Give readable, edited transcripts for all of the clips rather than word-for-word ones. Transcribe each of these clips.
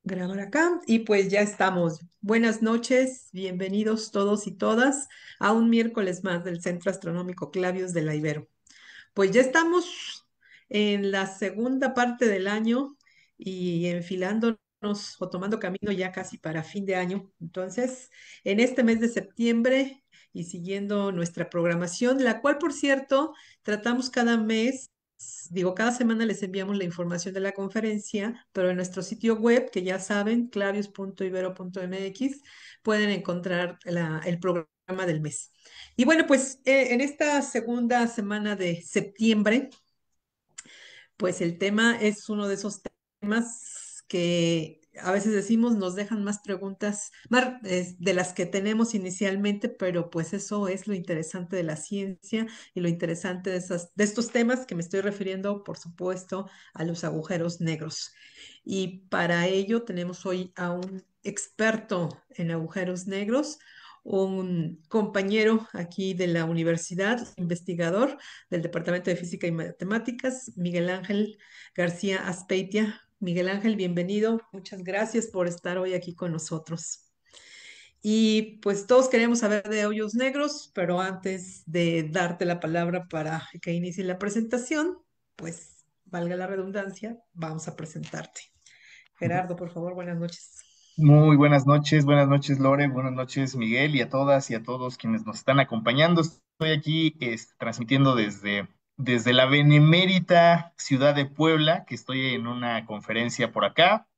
Grabar acá y pues ya estamos. Buenas noches, bienvenidos todos y todas a un miércoles más del Centro Astronómico Clavius de la Ibero. Pues ya estamos en la segunda parte del año y enfilándonos o tomando camino ya casi para fin de año. Entonces, en este mes de septiembre y siguiendo nuestra programación, la cual, por cierto, tratamos cada mes. Digo, cada semana les enviamos la información de la conferencia, pero en nuestro sitio web, que ya saben, clavius.ibero.mx, pueden encontrar el programa del mes. Y bueno, pues en esta segunda semana de septiembre, pues el tema es uno de esos temas que a veces decimos nos dejan más preguntas más, de las que tenemos inicialmente, pero pues eso es lo interesante de la ciencia y lo interesante de estos temas que me estoy refiriendo, por supuesto, a los agujeros negros. Y para ello tenemos hoy a un experto en agujeros negros, un compañero aquí de la universidad, investigador del Departamento de Física y Matemáticas, Miguel Ángel García Aspeitia. Miguel Ángel, bienvenido. Muchas gracias por estar hoy aquí con nosotros. Y pues todos queremos saber de hoyos negros, pero antes de darte la palabra para que inicie la presentación, pues valga la redundancia, vamos a presentarte. Gerardo, por favor, buenas noches. Muy buenas noches Lore, buenas noches Miguel y a todas y a todos quienes nos están acompañando. Estoy aquí transmitiendo desde la benemérita ciudad de Puebla, que estoy en una conferencia por acá,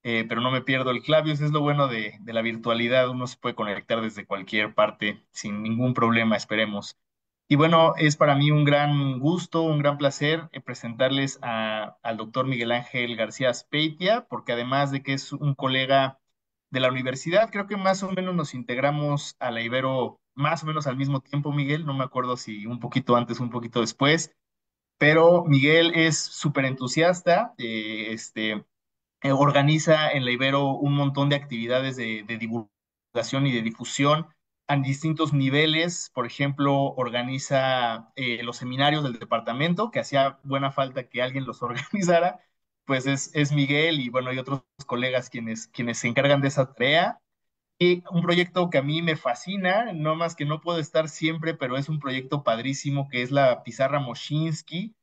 pero no me pierdo el Clavius, es lo bueno de la virtualidad, uno se puede conectar desde cualquier parte sin ningún problema, esperemos. Y bueno, es para mí un gran gusto, un gran placer presentarles al doctor Miguel Ángel García Speitia, porque además de que es un colega de la universidad, creo que más o menos nos integramos a la Ibero más o menos al mismo tiempo, Miguel, no me acuerdo si un poquito antes, un poquito después, pero Miguel es súper entusiasta, organiza en la Ibero un montón de actividades de divulgación y de difusión a distintos niveles. Por ejemplo, organiza los seminarios del departamento, que hacía buena falta que alguien los organizara. Pues es Miguel y bueno, y otros colegas quienes se encargan de esa tarea. Y un proyecto que a mí me fascina, no más que no puedo estar siempre, pero es un proyecto padrísimo que es la pizarra Moshinsky,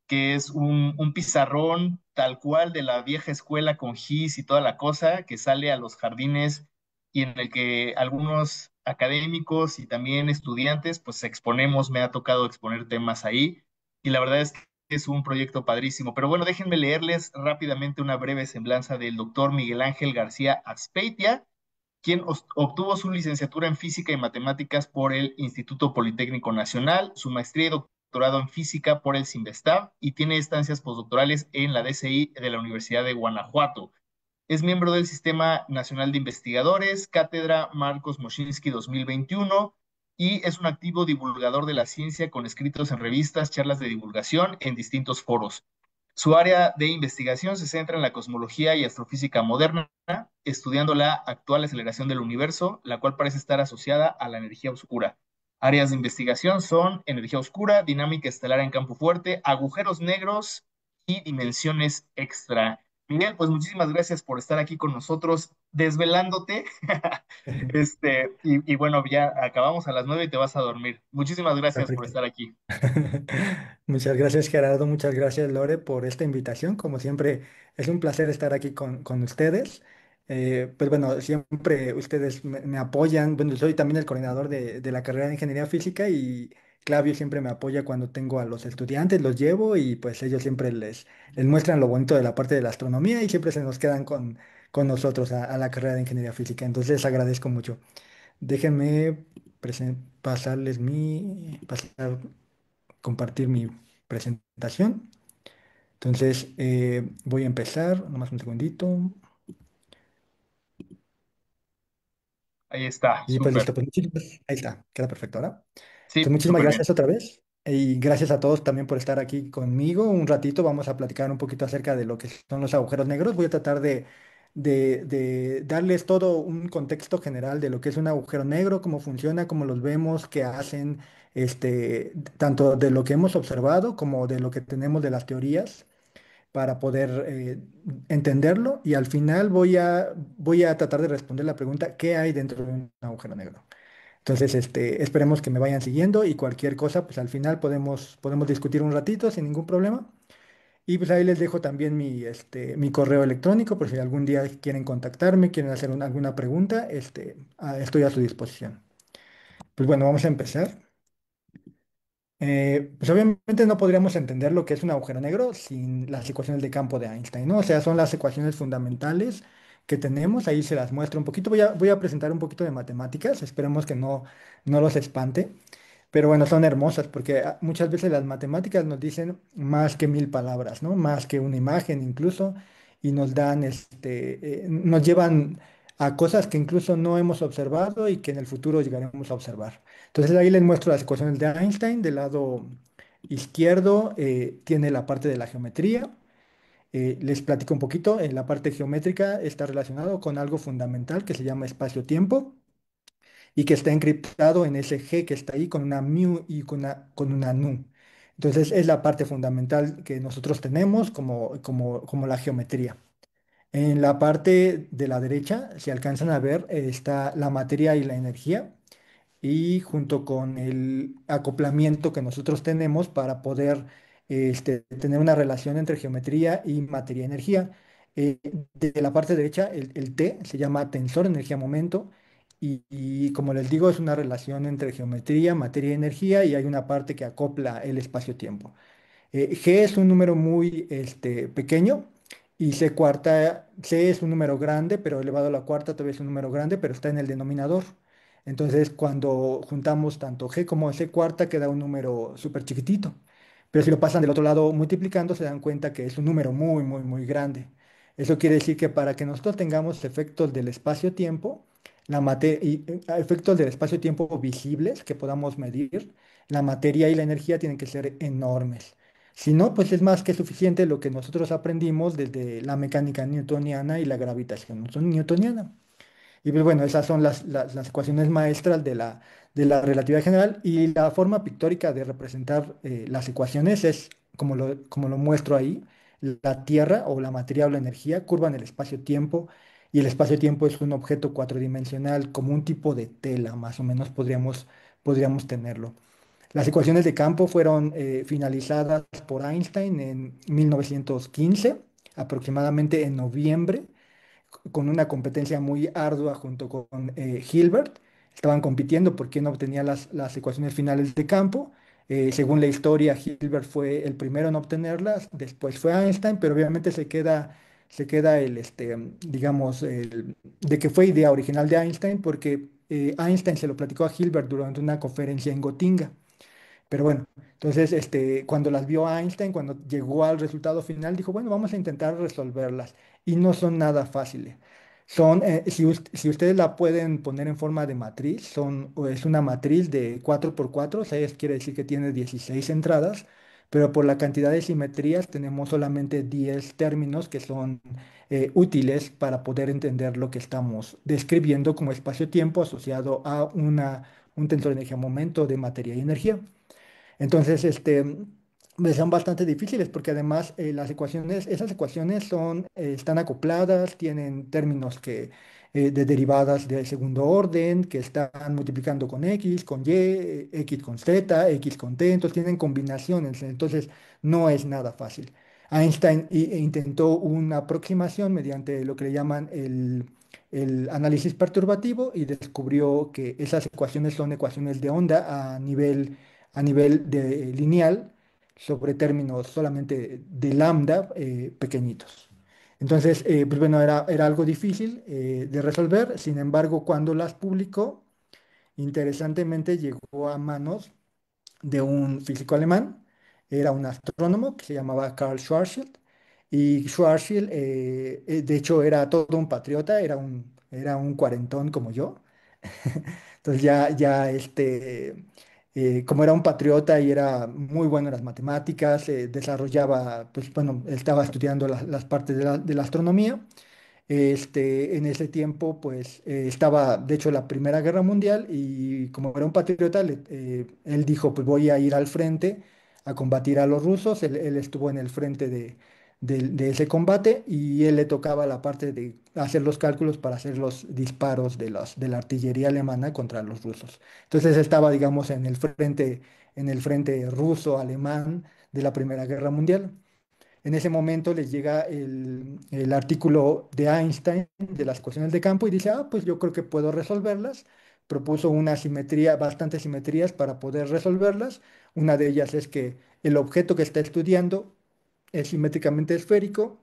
que es un pizarrón tal cual de la vieja escuela con gis y toda la cosa, que sale a los jardines y en el que algunos académicos y también estudiantes, pues exponemos, me ha tocado exponer temas ahí, y la verdad es que es un proyecto padrísimo. Pero bueno, déjenme leerles rápidamente una breve semblanza del doctor Miguel Ángel García Azpeitia, quien obtuvo su licenciatura en Física y Matemáticas por el Instituto Politécnico Nacional, su maestría y doctorado en Física por el CINVESTAB y tiene estancias postdoctorales en la DCI de la Universidad de Guanajuato. Es miembro del Sistema Nacional de Investigadores, Cátedra Marcos Moschinsky 2021, y es un activo divulgador de la ciencia con escritos en revistas, charlas de divulgación en distintos foros. Su área de investigación se centra en la cosmología y astrofísica moderna, estudiando la actual aceleración del universo, la cual parece estar asociada a la energía oscura. Áreas de investigación son energía oscura, dinámica estelar en campo fuerte, agujeros negros y dimensiones extra. Miguel, pues muchísimas gracias por estar aquí con nosotros, desvelándote. Y bueno, ya acabamos a las 9 y te vas a dormir. Muchísimas gracias por Perfecto. estar aquí. Muchas gracias, Gerardo. Muchas gracias, Lore, por esta invitación. Como siempre, es un placer estar aquí con ustedes. Pues bueno, siempre ustedes me apoyan. Bueno, soy también el coordinador de la carrera de Ingeniería Física y Clavio siempre me apoya cuando tengo a los estudiantes, los llevo y pues ellos siempre les muestran lo bonito de la parte de la astronomía y siempre se nos quedan con nosotros a la carrera de Ingeniería Física. Entonces, les agradezco mucho. Déjenme pasarles compartir mi presentación. Entonces, voy a empezar, nomás un segundito. Ahí está, Y pues súper. listo, pues ahí está, queda perfecto ahora. Sí, Entonces, muchísimas súper bien. gracias otra vez. Y gracias a todos también por estar aquí conmigo. Un ratito vamos a platicar un poquito acerca de lo que son los agujeros negros. Voy a tratar de darles todo un contexto general de lo que es un agujero negro, cómo funciona, cómo los vemos, qué hacen, tanto de lo que hemos observado como de lo que tenemos de las teorías. para poder entenderlo y al final voy a tratar de responder la pregunta, ¿qué hay dentro de un agujero negro? Entonces, esperemos que me vayan siguiendo y cualquier cosa, pues al final podemos discutir un ratito sin ningún problema. Y pues ahí les dejo también mi correo electrónico por si algún día quieren contactarme, quieren hacer alguna pregunta, estoy a su disposición. Pues bueno, vamos a empezar. Pues obviamente no podríamos entender lo que es un agujero negro sin las ecuaciones de campo de Einstein, ¿no? O sea, son las ecuaciones fundamentales que tenemos, ahí se las muestro un poquito, voy a presentar un poquito de matemáticas, esperemos que no los espante. Pero bueno, son hermosas porque muchas veces las matemáticas nos dicen más que mil palabras, ¿no? Más que una imagen incluso, y nos dan, nos llevan a cosas que incluso no hemos observado y que en el futuro llegaremos a observar. Entonces ahí les muestro las ecuaciones de Einstein. Del lado izquierdo tiene la parte de la geometría. Les platico un poquito. En la parte geométrica está relacionado con algo fundamental que se llama espacio-tiempo y que está encriptado en ese G que está ahí con una mu y con una nu. Entonces es la parte fundamental que nosotros tenemos como la geometría. En la parte de la derecha, si alcanzan a ver, está la materia y la energía y junto con el acoplamiento que nosotros tenemos para poder tener una relación entre geometría y materia-energía. Eh, de la parte derecha, el T se llama tensor energía-momento y como les digo, es una relación entre geometría, materia y energía y hay una parte que acopla el espacio-tiempo. G es un número muy pequeño y C es un número grande, pero elevado a la cuarta todavía es un número grande, pero está en el denominador. Entonces, cuando juntamos tanto G como C cuarta, queda un número súper chiquitito. Pero si lo pasan del otro lado multiplicando, se dan cuenta que es un número muy, muy, muy grande. Eso quiere decir que para que nosotros tengamos efectos del espacio-tiempo, efectos del espacio-tiempo visibles que podamos medir, la materia y la energía tienen que ser enormes. Si no, pues es más que suficiente lo que nosotros aprendimos desde la mecánica newtoniana y la gravitación newtoniana. Y pues bueno, esas son las ecuaciones maestras de la relatividad general y la forma pictórica de representar las ecuaciones es como lo muestro ahí, la Tierra o la materia o la energía curva en el espacio-tiempo y el espacio-tiempo es un objeto cuatridimensional como un tipo de tela, más o menos podríamos tenerlo. Las ecuaciones de campo fueron finalizadas por Einstein en 1915, aproximadamente en noviembre, con una competencia muy ardua junto con Hilbert. Estaban compitiendo por quién obtenía las ecuaciones finales de campo. Según la historia, Hilbert fue el primero en obtenerlas, después fue Einstein, pero obviamente se queda digamos, de que fue idea original de Einstein, porque Einstein se lo platicó a Hilbert durante una conferencia en Gotinga. Pero bueno, entonces cuando las vio Einstein, cuando llegó al resultado final, dijo, bueno, vamos a intentar resolverlas. Y no son nada fáciles. Si ustedes la pueden poner en forma de matriz, o es una matriz de 4 por 4, o sea, eso quiere decir que tiene 16 entradas, pero por la cantidad de simetrías tenemos solamente 10 términos que son útiles para poder entender lo que estamos describiendo como espacio-tiempo asociado a un tensor de energía-momento de materia y energía. Entonces, pues son bastante difíciles porque además esas ecuaciones están acopladas, tienen términos de derivadas de segundo orden, que están multiplicando con X, con Y, X con Z, X con T, entonces tienen combinaciones, entonces no es nada fácil. Einstein intentó una aproximación mediante lo que le llaman el análisis perturbativo y descubrió que esas ecuaciones son ecuaciones de onda a nivel de lineal sobre términos solamente de lambda pequeñitos. Entonces, pues bueno, era algo difícil de resolver, sin embargo, cuando las publicó, interesantemente llegó a manos de un físico alemán, era un astrónomo que se llamaba Karl Schwarzschild, y Schwarzschild, de hecho, era todo un patriota, era un cuarentón como yo. Entonces como era un patriota y era muy bueno en las matemáticas, desarrollaba, pues bueno, estaba estudiando las partes de la astronomía. En ese tiempo, pues estaba, de hecho, la Primera Guerra Mundial y como era un patriota, él dijo, pues voy a ir al frente a combatir a los rusos. Él estuvo en el frente de ese combate y él le tocaba la parte de hacer los cálculos para hacer los disparos de la artillería alemana contra los rusos. Entonces estaba, digamos, en el frente ruso-alemán de la Primera Guerra Mundial. En ese momento les llega el artículo de Einstein de las ecuaciones de campo y dice, ah, pues yo creo que puedo resolverlas. Propuso una simetría, bastantes simetrías para poder resolverlas. Una de ellas es que el objeto que está estudiando es simétricamente esférico,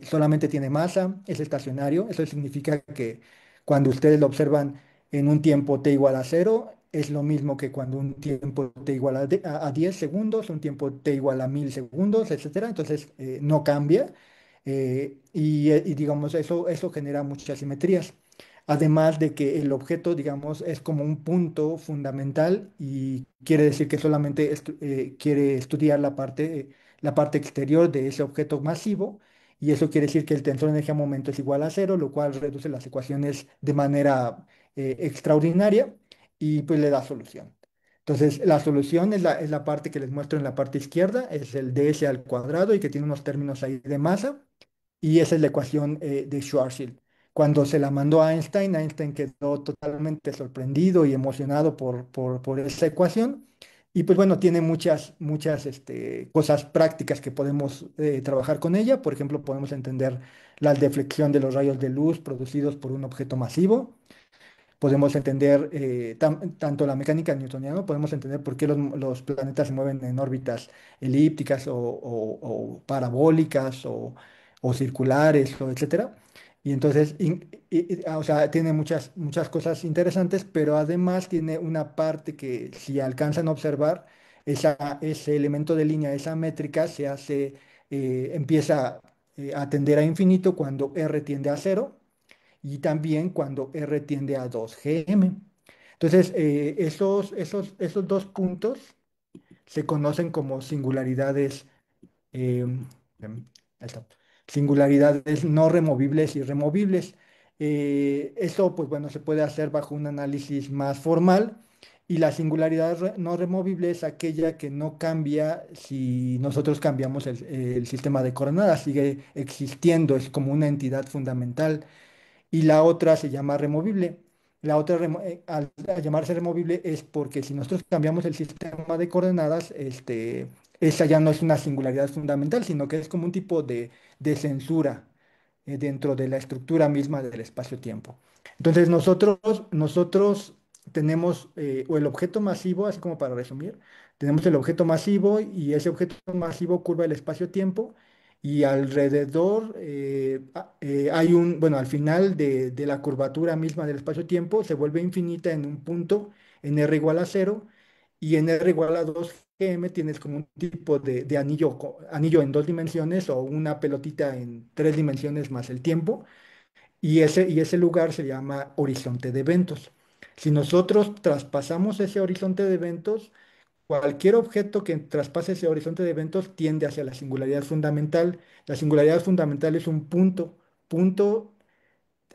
solamente tiene masa, es estacionario. Eso significa que cuando ustedes lo observan en un tiempo t igual a cero, es lo mismo que cuando un tiempo t igual a 10 segundos, un tiempo t igual a 1000 segundos, etcétera. Entonces, no cambia. Y digamos, eso genera muchas simetrías. Además de que el objeto, digamos, es como un punto fundamental y quiere decir que solamente quiere estudiar la parte exterior de ese objeto masivo y eso quiere decir que el tensor energía-momento es igual a cero, lo cual reduce las ecuaciones de manera extraordinaria y pues le da solución. Entonces, la solución es la parte que les muestro en la parte izquierda, es el ds al cuadrado y que tiene unos términos ahí de masa. Y esa es la ecuación de Schwarzschild. Cuando se la mandó a Einstein, Einstein quedó totalmente sorprendido y emocionado por esa ecuación. Y pues bueno, tiene muchas cosas prácticas que podemos trabajar con ella. Por ejemplo, podemos entender la deflexión de los rayos de luz producidos por un objeto masivo. Podemos entender tanto la mecánica newtoniana, podemos entender por qué los planetas se mueven en órbitas elípticas o parabólicas o circulares, o etcétera. Y entonces, o sea, tiene muchas cosas interesantes, pero además tiene una parte que si alcanzan a observar, ese elemento de línea, esa métrica empieza a tender a infinito cuando R tiende a cero y también cuando R tiende a 2 GM. Entonces, esos dos puntos se conocen como singularidades, ahí está, singularidades no removibles y removibles. Eso, pues bueno, se puede hacer bajo un análisis más formal. Y la singularidad no removible es aquella que no cambia si nosotros cambiamos el sistema de coordenadas, sigue existiendo, es como una entidad fundamental y la otra se llama removible. La otra, al llamarse removible es porque si nosotros cambiamos el sistema de coordenadas, esa ya no es una singularidad fundamental, sino que es como un tipo de censura dentro de la estructura misma del espacio-tiempo. Entonces nosotros tenemos, o el objeto masivo, así como para resumir, tenemos el objeto masivo y ese objeto masivo curva el espacio-tiempo y alrededor hay bueno, al final de la curvatura misma del espacio-tiempo se vuelve infinita en un punto en R igual a cero y en R igual a 2 GM tienes como un tipo de anillo, anillo en 2 dimensiones o una pelotita en 3 dimensiones más el tiempo y ese lugar se llama horizonte de eventos. Si nosotros traspasamos ese horizonte de eventos, cualquier objeto que traspase ese horizonte de eventos tiende hacia la singularidad fundamental. La singularidad fundamental es un punto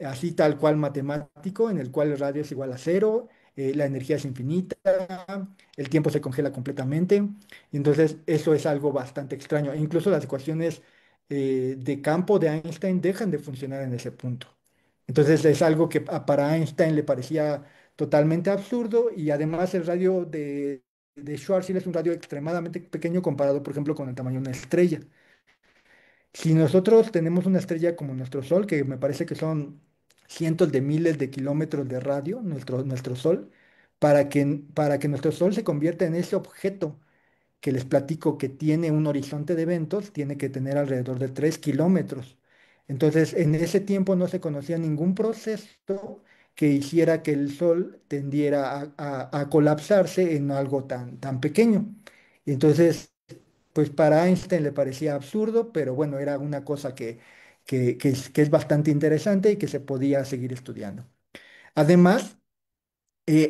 así tal cual matemático, en el cual el radio es igual a cero, la energía es infinita, el tiempo se congela completamente. Y entonces eso es algo bastante extraño. E incluso las ecuaciones de campo de Einstein dejan de funcionar en ese punto. Entonces es algo que para Einstein le parecía totalmente absurdo y además el radio de Schwarzschild es un radio extremadamente pequeño comparado, por ejemplo, con el tamaño de una estrella. Si nosotros tenemos una estrella como nuestro Sol, que me parece que son cientos de miles de kilómetros de radio, nuestro Sol, para que nuestro Sol se convierta en ese objeto que les platico que tiene un horizonte de eventos, tiene que tener alrededor de 3 kilómetros. Entonces, en ese tiempo no se conocía ningún proceso que hiciera que el Sol tendiera a colapsarse en algo tan pequeño. Entonces, pues para Einstein le parecía absurdo, pero bueno, era una cosa que es bastante interesante y que se podía seguir estudiando. Además,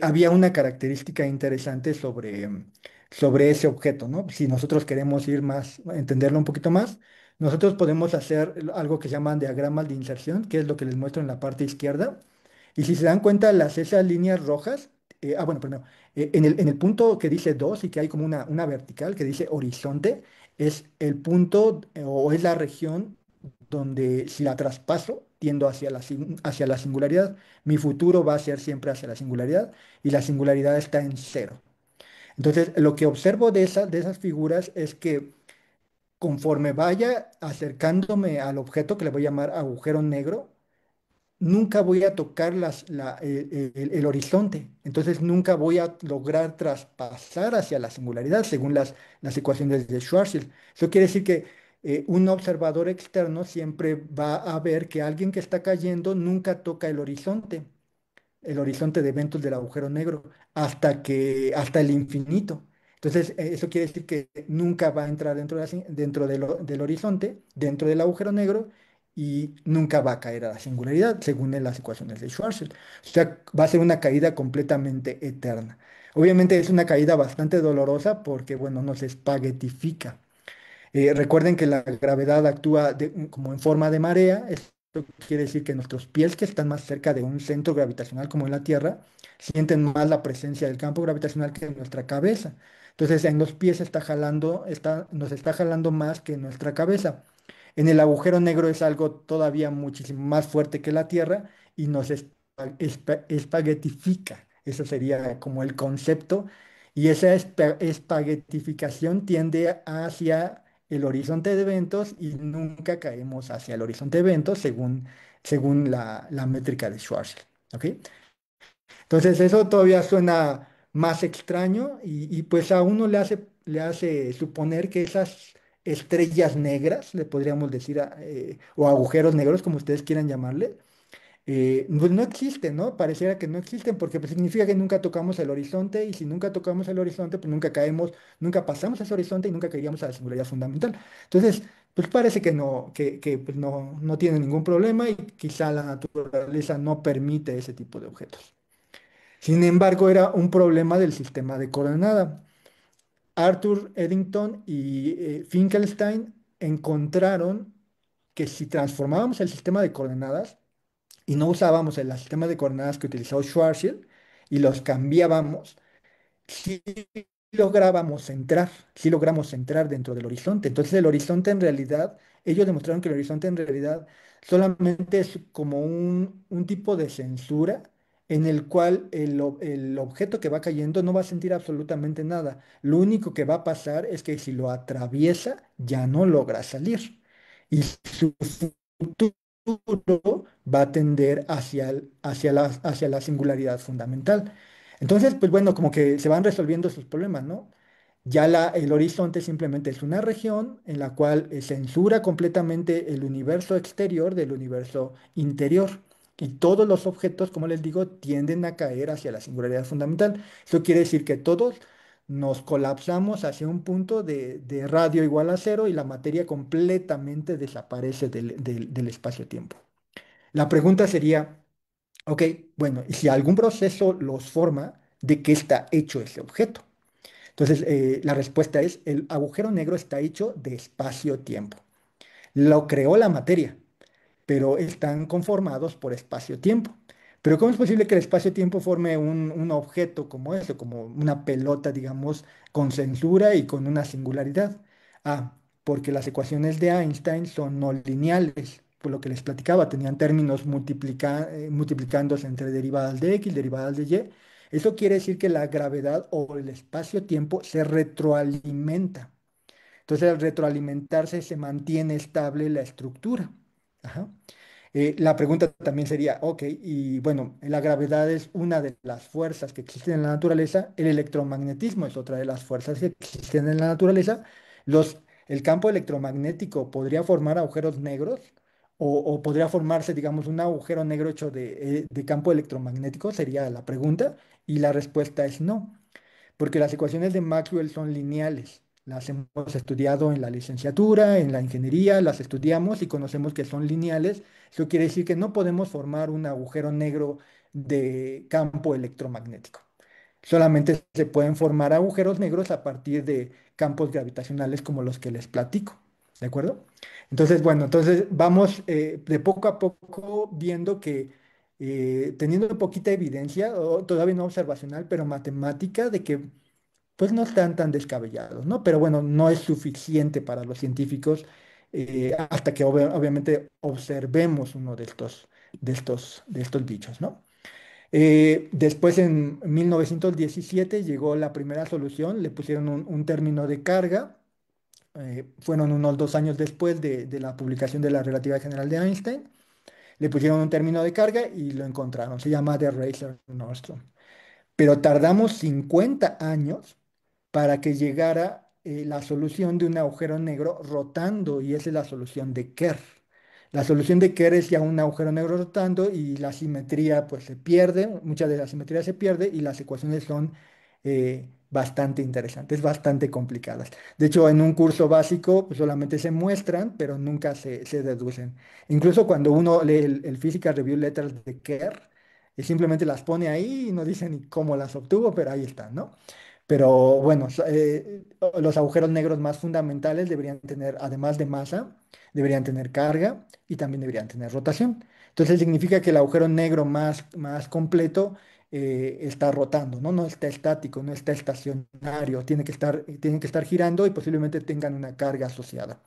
había una característica interesante sobre ese objeto, ¿no? Si nosotros queremos ir más, entenderlo un poquito más, nosotros podemos hacer algo que se llaman diagramas de inserción, que es lo que les muestro en la parte izquierda. Y si se dan cuenta, esas líneas rojas, bueno, primero, en el punto que dice 2 y que hay como una vertical que dice horizonte, es el punto o es la región donde si la traspaso, tiendo hacia la singularidad. Mi futuro va a ser siempre hacia la singularidad y la singularidad está en cero. Entonces, lo que observo de esas figuras es que conforme vaya acercándome al objeto que le voy a llamar agujero negro, nunca voy a tocar el horizonte. Entonces nunca voy a lograr traspasar hacia la singularidad según las ecuaciones de Schwarzschild. Eso quiere decir que un observador externo siempre va a ver que alguien que está cayendo nunca toca el horizonte de eventos del agujero negro hasta el infinito. Entonces, eso quiere decir que nunca va a entrar dentro del horizonte, dentro del agujero negro, y nunca va a caer a la singularidad, según las ecuaciones de Schwarzschild. O sea, va a ser una caída completamente eterna. Obviamente es una caída bastante dolorosa porque, bueno, nos espaguetifica. Recuerden que la gravedad actúa como en forma de marea. Esto quiere decir que nuestros pies, que están más cerca de un centro gravitacional como en la Tierra, sienten más la presencia del campo gravitacional que en nuestra cabeza. Entonces, en los pies nos está jalando más que en nuestra cabeza. En el agujero negro es algo todavía muchísimo más fuerte que la Tierra y nos espaguetifica. Eso sería como el concepto. Y esa espaguetificación tiende hacia el horizonte de eventos y nunca caemos hacia el horizonte de eventos según la métrica de Schwarzschild. ¿Ok? Entonces eso todavía suena más extraño y pues a uno le hace suponer que esas estrellas negras, le podríamos decir, o agujeros negros, como ustedes quieran llamarle, pues no existen, ¿no? Pareciera que no existen porque pues, significa que nunca tocamos el horizonte y si nunca tocamos el horizonte, pues nunca caemos, nunca pasamos ese horizonte y nunca caeríamos a la singularidad fundamental. Entonces, pues parece que pues no tiene ningún problema y quizá la naturaleza no permite ese tipo de objetos. Sin embargo, era un problema del sistema de coordenada. Arthur Eddington y Finkelstein encontraron que si transformábamos el sistema de coordenadas y no usábamos el sistema de coordenadas que utilizó Schwarzschild y los cambiábamos, sí sí logramos entrar dentro del horizonte. Entonces el horizonte en realidad, ellos demostraron que el horizonte en realidad solamente es como un tipo de censura en el cual el objeto que va cayendo no va a sentir absolutamente nada. Lo único que va a pasar es que si lo atraviesa, ya no logra salir. Y su futuro va a tender hacia la singularidad fundamental. Entonces, pues bueno, como que se van resolviendo sus problemas, ¿no? Ya el horizonte simplemente es una región en la cual censura completamente el universo exterior del universo interior. Y todos los objetos, como les digo, tienden a caer hacia la singularidad fundamental. Eso quiere decir que todos nos colapsamos hacia un punto de radio igual a cero y la materia completamente desaparece del espacio-tiempo. La pregunta sería, ok, bueno, y si algún proceso los forma, ¿de qué está hecho ese objeto? Entonces, la respuesta es, el agujero negro está hecho de espacio-tiempo. Lo creó la materia, pero están conformados por espacio-tiempo. Pero ¿cómo es posible que el espacio-tiempo forme un objeto como eso, como una pelota, digamos, con censura y con una singularidad? Ah, porque las ecuaciones de Einstein son no lineales, por lo que les platicaba, tenían términos multiplicándose entre derivadas de x, derivadas de y. Eso quiere decir que la gravedad o el espacio-tiempo se retroalimenta. Entonces, al retroalimentarse se mantiene estable la estructura. Ajá. La pregunta también sería, ok, y bueno, la gravedad es una de las fuerzas que existen en la naturaleza, el electromagnetismo es otra de las fuerzas que existen en la naturaleza. Los, el campo electromagnético podría formar agujeros negros o podría formarse, digamos, un agujero negro hecho de campo electromagnético, sería la pregunta, y la respuesta es no porque las ecuaciones de Maxwell son lineales. Las hemos estudiado en la licenciatura, en la ingeniería, las estudiamos y conocemos que son lineales. Eso quiere decir que no podemos formar un agujero negro de campo electromagnético. Solamente se pueden formar agujeros negros a partir de campos gravitacionales como los que les platico. ¿De acuerdo? Entonces, bueno, entonces vamos de poco a poco viendo que teniendo poquita evidencia, todavía no observacional, pero matemática, de que pues no están tan descabellados, ¿no? Pero bueno, no es suficiente para los científicos hasta que obviamente observemos uno de estos bichos, ¿no? Después, en 1917, llegó la primera solución, le pusieron un término de carga. Fueron unos 2 años después de la publicación de la relatividad general de Einstein. Le pusieron un término de carga y lo encontraron. Se llama The Racer Nordstrom. Pero tardamos 50 años para que llegara la solución de un agujero negro rotando, y esa es la solución de Kerr. La solución de Kerr es ya un agujero negro rotando y la simetría pues se pierde, mucha de la simetría se pierde y las ecuaciones son bastante interesantes, bastante complicadas. De hecho, en un curso básico pues, solamente se muestran, pero nunca se deducen. Incluso cuando uno lee el Physical Review Letters de Kerr, simplemente las pone ahí y no dice ni cómo las obtuvo, pero ahí están, ¿no? Pero bueno, los agujeros negros más fundamentales deberían tener, además de masa, deberían tener carga y también deberían tener rotación. Entonces significa que el agujero negro más completo está rotando, ¿no? No está estático, no está estacionario, tiene que estar girando y posiblemente tengan una carga asociada.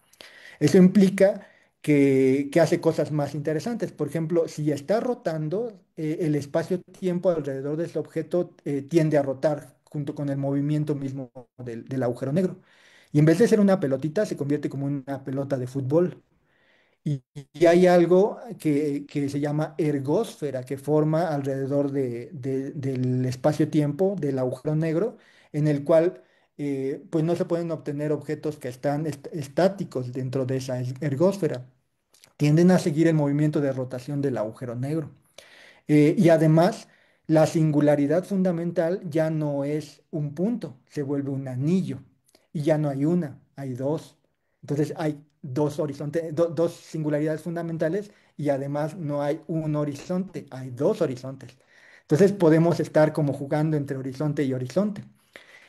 Eso implica que hace cosas más interesantes. Por ejemplo, si está rotando, el espacio-tiempo alrededor de ese objeto tiende a rotar junto con el movimiento mismo del agujero negro. Y en vez de ser una pelotita, se convierte como una pelota de fútbol. Y hay algo que se llama ergósfera, que forma alrededor del espacio-tiempo del agujero negro, en el cual pues no se pueden obtener objetos que están estáticos dentro de esa ergósfera. Tienden a seguir el movimiento de rotación del agujero negro. Y además, la singularidad fundamental ya no es un punto, se vuelve un anillo. Y ya no hay una, hay dos. Entonces hay dos horizontes, dos singularidades fundamentales y además no hay un horizonte, hay dos horizontes. Entonces podemos estar como jugando entre horizonte y horizonte.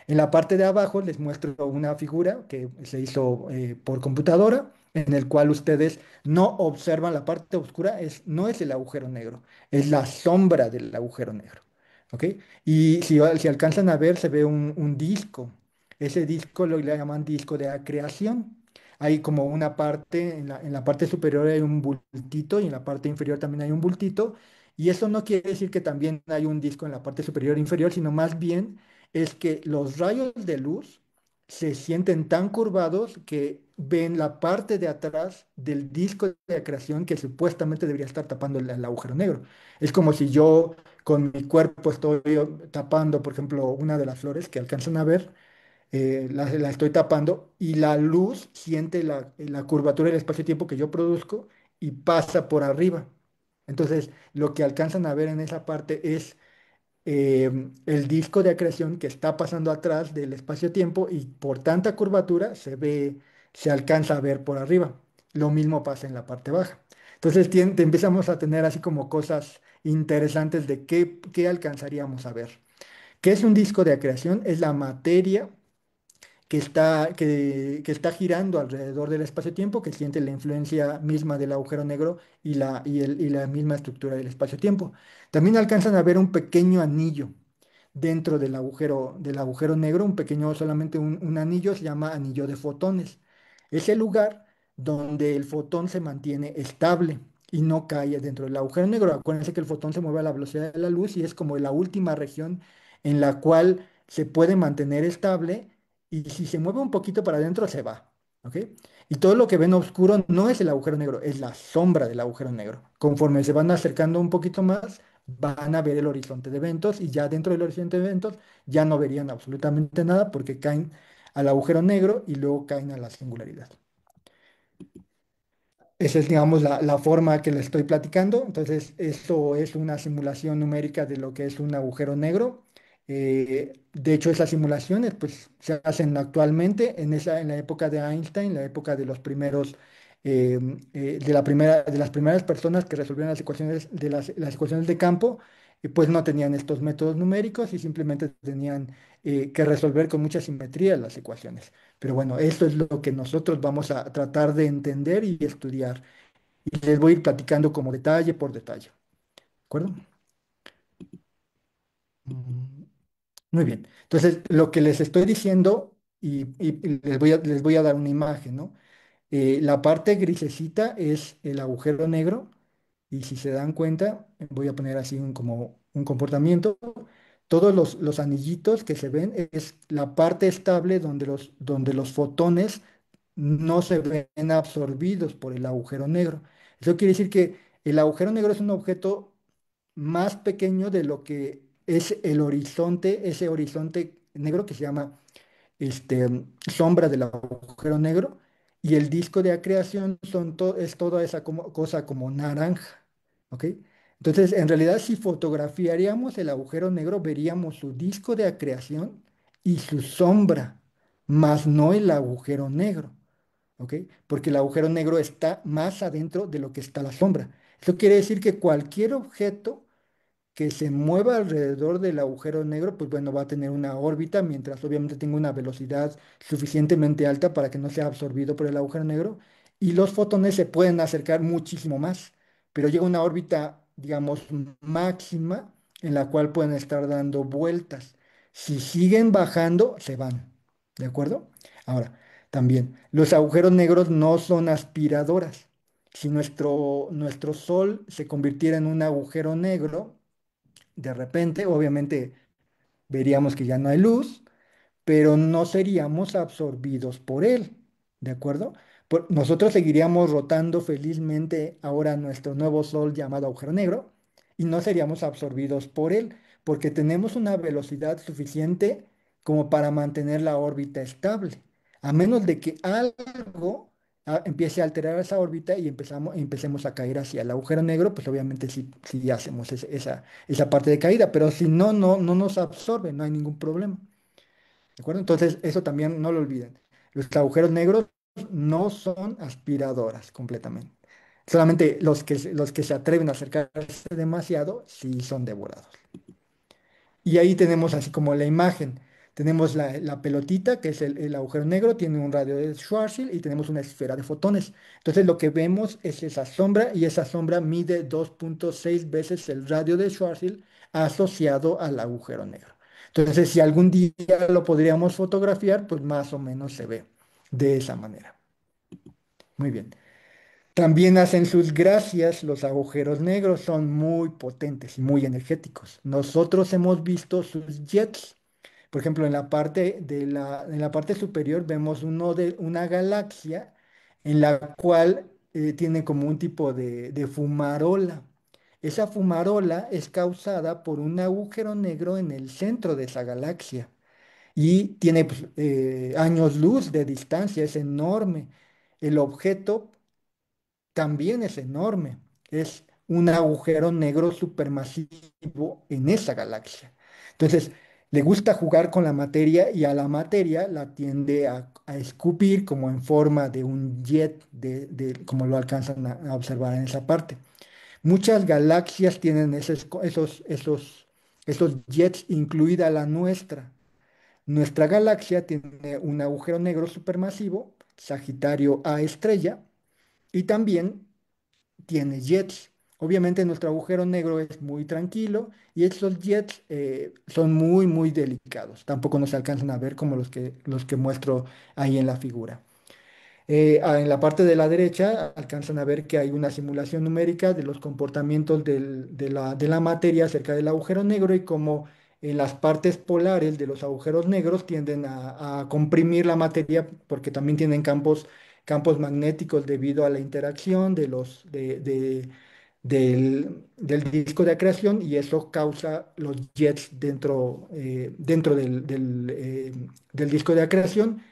En la parte de abajo les muestro una figura que se hizo por computadora, en el cual ustedes no observan la parte oscura, no es el agujero negro, es la sombra del agujero negro. ¿Ok? Y si alcanzan a ver, se ve un disco. Ese disco lo le llaman disco de acreción. Hay como una parte, en la parte superior hay un bultito y en la parte inferior también hay un bultito. Y eso no quiere decir que también hay un disco en la parte superior e inferior, sino más bien es que los rayos de luz se sienten tan curvados que ven la parte de atrás del disco de acreción que supuestamente debería estar tapando el agujero negro. Es como si yo con mi cuerpo estoy tapando, por ejemplo, una de las flores que alcanzan a ver, la estoy tapando y la luz siente la curvatura del espacio-tiempo que yo produzco y pasa por arriba. Entonces, lo que alcanzan a ver en esa parte es el disco de acreción que está pasando atrás del espacio-tiempo y por tanta curvatura se alcanza a ver por arriba. Lo mismo pasa en la parte baja. Entonces empezamos a tener así como cosas interesantes de qué alcanzaríamos a ver. ¿Qué es un disco de acreción? Es la materia que está girando alrededor del espacio-tiempo, que siente la influencia misma del agujero negro y la misma estructura del espacio-tiempo. También alcanzan a ver un pequeño anillo dentro del agujero negro, un pequeño, solamente un anillo, se llama anillo de fotones. Es el lugar donde el fotón se mantiene estable y no cae dentro del agujero negro. Acuérdense que el fotón se mueve a la velocidad de la luz y es como la última región en la cual se puede mantener estable y si se mueve un poquito para adentro se va. ¿Ok? Y todo lo que ven oscuro no es el agujero negro, es la sombra del agujero negro. Conforme se van acercando un poquito más, van a ver el horizonte de eventos y ya dentro del horizonte de eventos ya no verían absolutamente nada porque caen al agujero negro y luego caen a la singularidad. Esa es, digamos, la forma que le estoy platicando. Entonces, esto es una simulación numérica de lo que es un agujero negro. De hecho, esas simulaciones pues, se hacen actualmente en la época de Einstein, la época de los primeros, de las primeras personas que resolvieron las ecuaciones de campo, pues no tenían estos métodos numéricos y simplemente tenían que resolver con mucha simetría las ecuaciones. Pero bueno, esto es lo que nosotros vamos a tratar de entender y estudiar. Y les voy a ir platicando como detalle por detalle. ¿De acuerdo? Mm. Muy bien. Entonces, lo que les estoy diciendo, y les voy a dar una imagen, ¿no? La parte grisecita es el agujero negro, y si se dan cuenta, voy a poner así como un comportamiento. Todos los anillitos que se ven es la parte estable donde los fotones no se ven absorbidos por el agujero negro. Eso quiere decir que el agujero negro es un objeto más pequeño de lo que es el horizonte, ese horizonte negro que se llama sombra del agujero negro, y el disco de acreción es toda esa cosa como naranja, ¿ok? Entonces, en realidad, si fotografiaríamos el agujero negro, veríamos su disco de acreción y su sombra, más no el agujero negro, ¿ok? Porque el agujero negro está más adentro de lo que está la sombra. Eso quiere decir que cualquier objeto que se mueva alrededor del agujero negro, pues bueno, va a tener una órbita, mientras obviamente tenga una velocidad suficientemente alta para que no sea absorbido por el agujero negro, y los fotones se pueden acercar muchísimo más, pero llega una órbita, digamos, máxima en la cual pueden estar dando vueltas. Si siguen bajando, se van, ¿de acuerdo? Ahora, también, los agujeros negros no son aspiradoras. Si nuestro Sol se convirtiera en un agujero negro, de repente, obviamente, veríamos que ya no hay luz, pero no seríamos absorbidos por él, ¿de acuerdo? Nosotros seguiríamos rotando felizmente ahora nuestro nuevo sol llamado agujero negro, y no seríamos absorbidos por él, porque tenemos una velocidad suficiente como para mantener la órbita estable, a menos de que algo empiece a alterar esa órbita y empecemos a caer hacia el agujero negro, pues obviamente sí hacemos esa parte de caída, pero si no, no nos absorbe, no hay ningún problema. ¿De acuerdo? Entonces, eso también no lo olviden. Los agujeros negros no son aspiradoras completamente. Solamente los que se atreven a acercarse demasiado sí son devorados. Y ahí tenemos así como la imagen. Tenemos la pelotita, que es el agujero negro, tiene un radio de Schwarzschild y tenemos una esfera de fotones. Entonces lo que vemos es esa sombra, y esa sombra mide 2.6 veces el radio de Schwarzschild asociado al agujero negro. Entonces, si algún día lo podríamos fotografiar, pues más o menos se ve de esa manera. Muy bien. También hacen sus gracias los agujeros negros, son muy potentes y muy energéticos. Nosotros hemos visto sus jets. Por ejemplo, en la parte superior vemos una galaxia en la cual tiene como un tipo de fumarola. Esa fumarola es causada por un agujero negro en el centro de esa galaxia, y tiene pues, años luz de distancia, es enorme. El objeto también es enorme. Es un agujero negro supermasivo en esa galaxia. Entonces, le gusta jugar con la materia, y a la materia la tiende a escupir como en forma de un jet, como lo alcanzan a observar en esa parte. Muchas galaxias tienen esos jets, incluida la nuestra. Nuestra galaxia tiene un agujero negro supermasivo, Sagitario A estrella, y también tiene jets. Obviamente nuestro agujero negro es muy tranquilo, y estos jets son muy, muy delicados. Tampoco nos alcanzan a ver como los que muestro ahí en la figura. En la parte de la derecha alcanzan a ver que hay una simulación numérica de los comportamientos de la materia cerca del agujero negro, y cómo en las partes polares de los agujeros negros tienden a comprimir la materia, porque también tienen campos magnéticos debido a la interacción del disco de acreción, y eso causa los jets dentro del disco de acreción,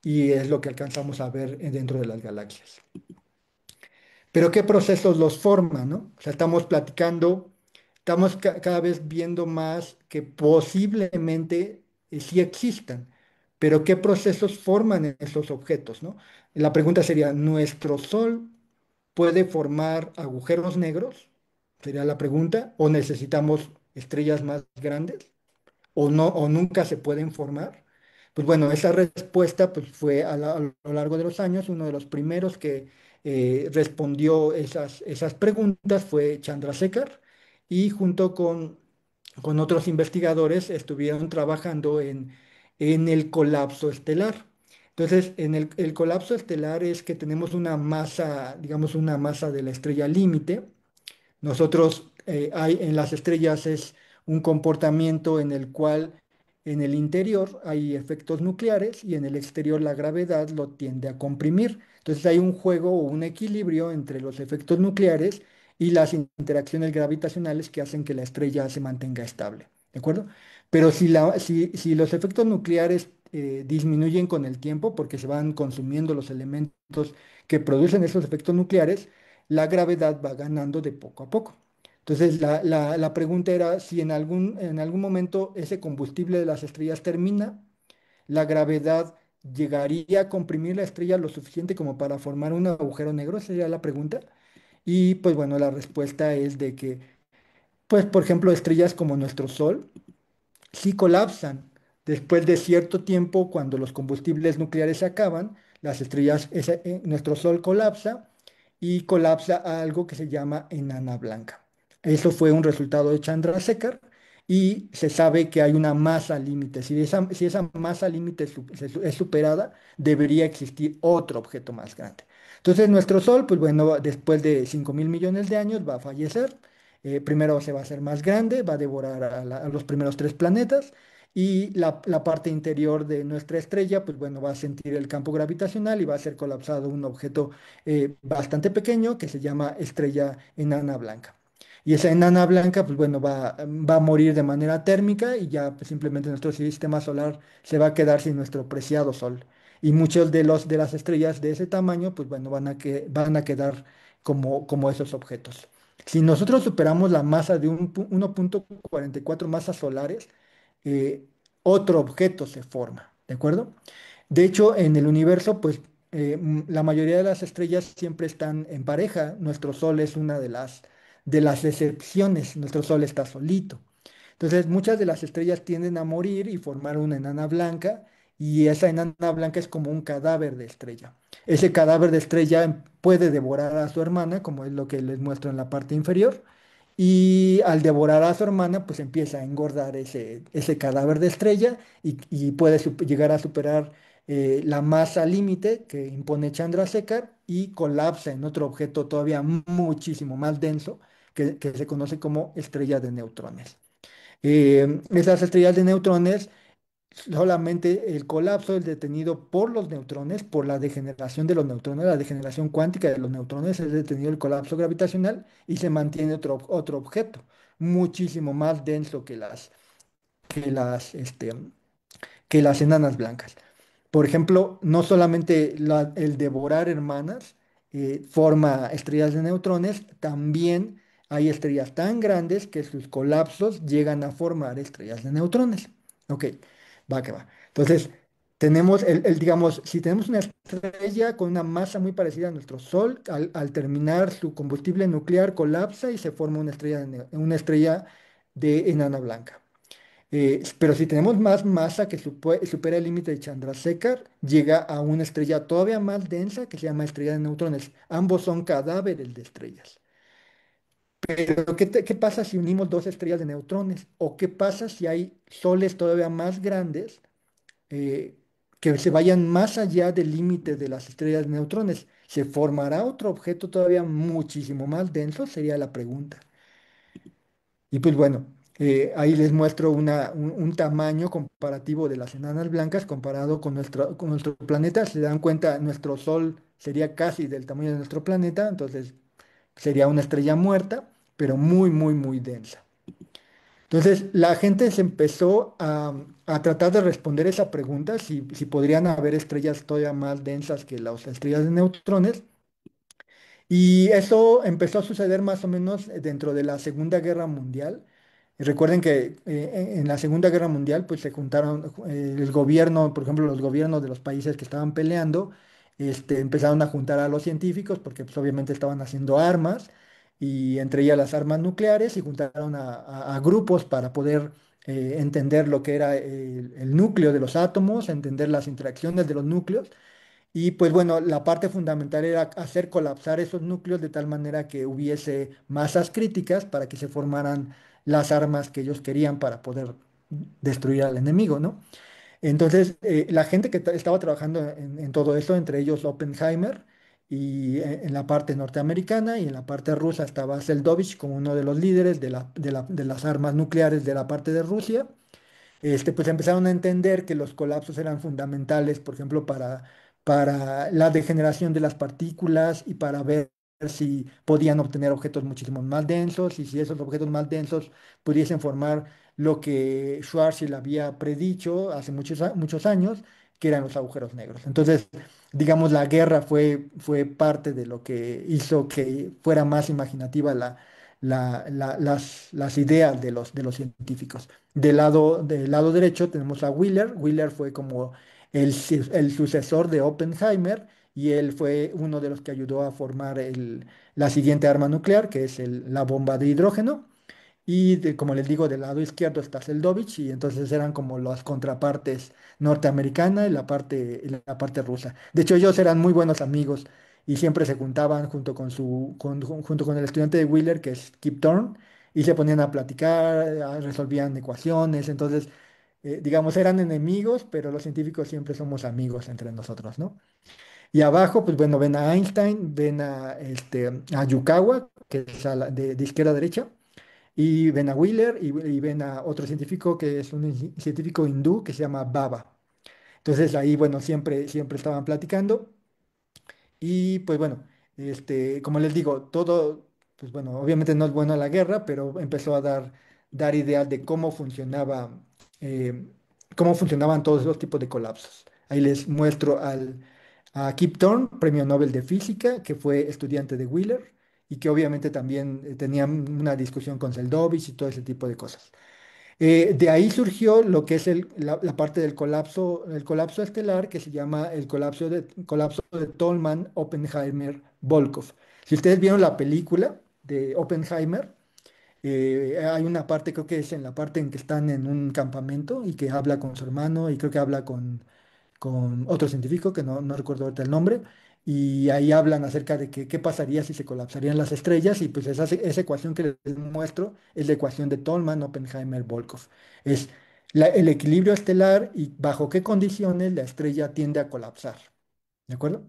y es lo que alcanzamos a ver dentro de las galaxias. Pero ¿qué procesos los forman, no? O sea, estamos platicando, estamos cada vez viendo más que posiblemente sí existan, pero ¿qué procesos forman esos objetos, no? La pregunta sería, ¿nuestro Sol puede formar agujeros negros? Sería la pregunta. ¿O necesitamos estrellas más grandes? ¿O no, o nunca se pueden formar? Pues bueno, esa respuesta pues, fue a lo largo de los años. Uno de los primeros que respondió esas preguntas fue Chandrasekhar, y junto con con otros investigadores estuvieron trabajando en el colapso estelar. Entonces, en el colapso estelar es que tenemos una masa, digamos, una masa de la estrella límite. Nosotros, hay, en las estrellas es un comportamiento en el cual en el interior hay efectos nucleares y en el exterior la gravedad lo tiende a comprimir. Entonces hay un juego o un equilibrio entre los efectos nucleares y las interacciones gravitacionales que hacen que la estrella se mantenga estable. ¿De acuerdo? Pero si los efectos nucleares disminuyen con el tiempo porque se van consumiendo los elementos que producen esos efectos nucleares, la gravedad va ganando de poco a poco. Entonces, la pregunta era si en algún momento ese combustible de las estrellas termina, la gravedad llegaría a comprimir la estrella lo suficiente como para formar un agujero negro, sería la pregunta. Y pues bueno, la respuesta es de que, pues por ejemplo, estrellas como nuestro Sol, sí colapsan. Después de cierto tiempo, cuando los combustibles nucleares se acaban, nuestro Sol colapsa y colapsa a algo que se llama enana blanca. Eso fue un resultado de Chandrasekhar y se sabe que hay una masa límite. Si esa masa límite es superada, debería existir otro objeto más grande. Entonces, nuestro Sol, pues bueno, después de 5.000 millones de años va a fallecer. Primero se va a hacer más grande, va a devorar a los primeros tres planetas y la parte interior de nuestra estrella, pues bueno, va a sentir el campo gravitacional y va a ser colapsado un objeto bastante pequeño que se llama estrella enana blanca. Y esa enana blanca, pues bueno, va a morir de manera térmica y ya pues, simplemente nuestro sistema solar se va a quedar sin nuestro preciado Sol. Y muchos de las estrellas de ese tamaño, pues bueno, van a quedar como esos objetos. Si nosotros superamos la masa de 1,44 masas solares, eh, otro objeto se forma, ¿de acuerdo? De hecho, en el universo, pues la mayoría de las estrellas siempre están en pareja. Nuestro Sol es una de las excepciones. Nuestro Sol está solito. Entonces, muchas de las estrellas tienden a morir y formar una enana blanca, y esa enana blanca es como un cadáver de estrella. Ese cadáver de estrella puede devorar a su hermana, como es lo que les muestro en la parte inferior, y al devorar a su hermana, pues empieza a engordar ese cadáver de estrella y puede llegar a superar la masa límite que impone Chandrasekhar y colapsa en otro objeto todavía muchísimo más denso que se conoce como estrella de neutrones. Esas estrellas de neutrones, solamente el colapso es detenido por los neutrones, por la degeneración de los neutrones, la degeneración cuántica de los neutrones, es detenido el colapso gravitacional y se mantiene otro objeto, muchísimo más denso que las, este, que las enanas blancas. Por ejemplo, no solamente el devorar hermanas forma estrellas de neutrones, también hay estrellas tan grandes que sus colapsos llegan a formar estrellas de neutrones. Ok, va que va. Entonces, digamos, si tenemos una estrella con una masa muy parecida a nuestro Sol, al terminar su combustible nuclear colapsa y se forma una estrella de enana blanca. Pero si tenemos más masa que supera el límite de Chandrasekhar, llega a una estrella todavía más densa que se llama estrella de neutrones. Ambos son cadáveres de estrellas. Pero ¿qué pasa si unimos dos estrellas de neutrones? ¿O qué pasa si hay soles todavía más grandes eh, que se vayan más allá del límite de las estrellas de neutrones? ¿Se formará otro objeto todavía muchísimo más denso? Sería la pregunta. Y pues bueno, ahí les muestro un tamaño comparativo de las enanas blancas comparado con nuestro planeta. Se dan cuenta, nuestro Sol sería casi del tamaño de nuestro planeta, entonces sería una estrella muerta, pero muy, muy, muy densa. Entonces la gente se empezó a tratar de responder esa pregunta, si podrían haber estrellas todavía más densas que las estrellas de neutrones. Y eso empezó a suceder más o menos dentro de la Segunda Guerra Mundial. Y recuerden que en la Segunda Guerra Mundial pues se juntaron el gobierno, por ejemplo, los gobiernos de los países que estaban peleando, empezaron a juntar a los científicos porque pues, obviamente estaban haciendo armas y entre ellas las armas nucleares y juntaron a grupos para poder entender lo que era el núcleo de los átomos, entender las interacciones de los núcleos. Y pues bueno, la parte fundamental era hacer colapsar esos núcleos de tal manera que hubiese masas críticas para que se formaran las armas que ellos querían para poder destruir al enemigo, ¿no? Entonces, la gente que estaba trabajando en todo eso, entre ellos Oppenheimer, y en la parte norteamericana y en la parte rusa estaba Seldovich como uno de los líderes de las armas nucleares de la parte de Rusia. Pues empezaron a entender que los colapsos eran fundamentales, por ejemplo, para la degeneración de las partículas y para ver si podían obtener objetos muchísimo más densos y si esos objetos más densos pudiesen formar lo que Schwarzschild había predicho hace muchos años, que eran los agujeros negros. Entonces, digamos, la guerra fue parte de lo que hizo que fuera más imaginativa las ideas de los científicos. Del lado derecho tenemos a Wheeler. Wheeler fue como el sucesor de Oppenheimer y él fue uno de los que ayudó a formar la siguiente arma nuclear, que es la bomba de hidrógeno. Y como les digo, del lado izquierdo está Seldovich y entonces eran como las contrapartes norteamericana y la parte rusa. De hecho, ellos eran muy buenos amigos y siempre se juntaban junto con el estudiante de Wheeler, que es Kip Thorne, y se ponían a platicar, resolvían ecuaciones. Entonces, digamos, eran enemigos, pero los científicos siempre somos amigos entre nosotros, ¿no? Y abajo, pues bueno, ven a Einstein, ven a Yukawa, que es de izquierda a derecha y ven a Wheeler y ven a otro científico que es un científico hindú que se llama Baba. Entonces ahí, bueno, siempre estaban platicando y pues bueno, como les digo, todo, pues bueno, obviamente no es bueno la guerra, pero empezó a dar ideas de eh, cómo funcionaban todos los tipos de colapsos. Ahí les muestro a Kip Thorne, premio Nobel de Física, que fue estudiante de Wheeler y que obviamente también tenía una discusión con Seldovich y todo ese tipo de cosas. De ahí surgió lo que es la parte del colapso, el colapso estelar que se llama el colapso de Tolman, Oppenheimer, Volkov. Si ustedes vieron la película de Oppenheimer, hay una parte, creo que es en la parte en que están en un campamento y que habla con su hermano y creo que habla con otro científico que no recuerdo ahorita el nombre, y ahí hablan acerca de qué pasaría si se colapsarían las estrellas, y pues esa ecuación que les muestro es la ecuación de Tolman, Oppenheimer, Volkov. Es el equilibrio estelar y bajo qué condiciones la estrella tiende a colapsar. ¿De acuerdo?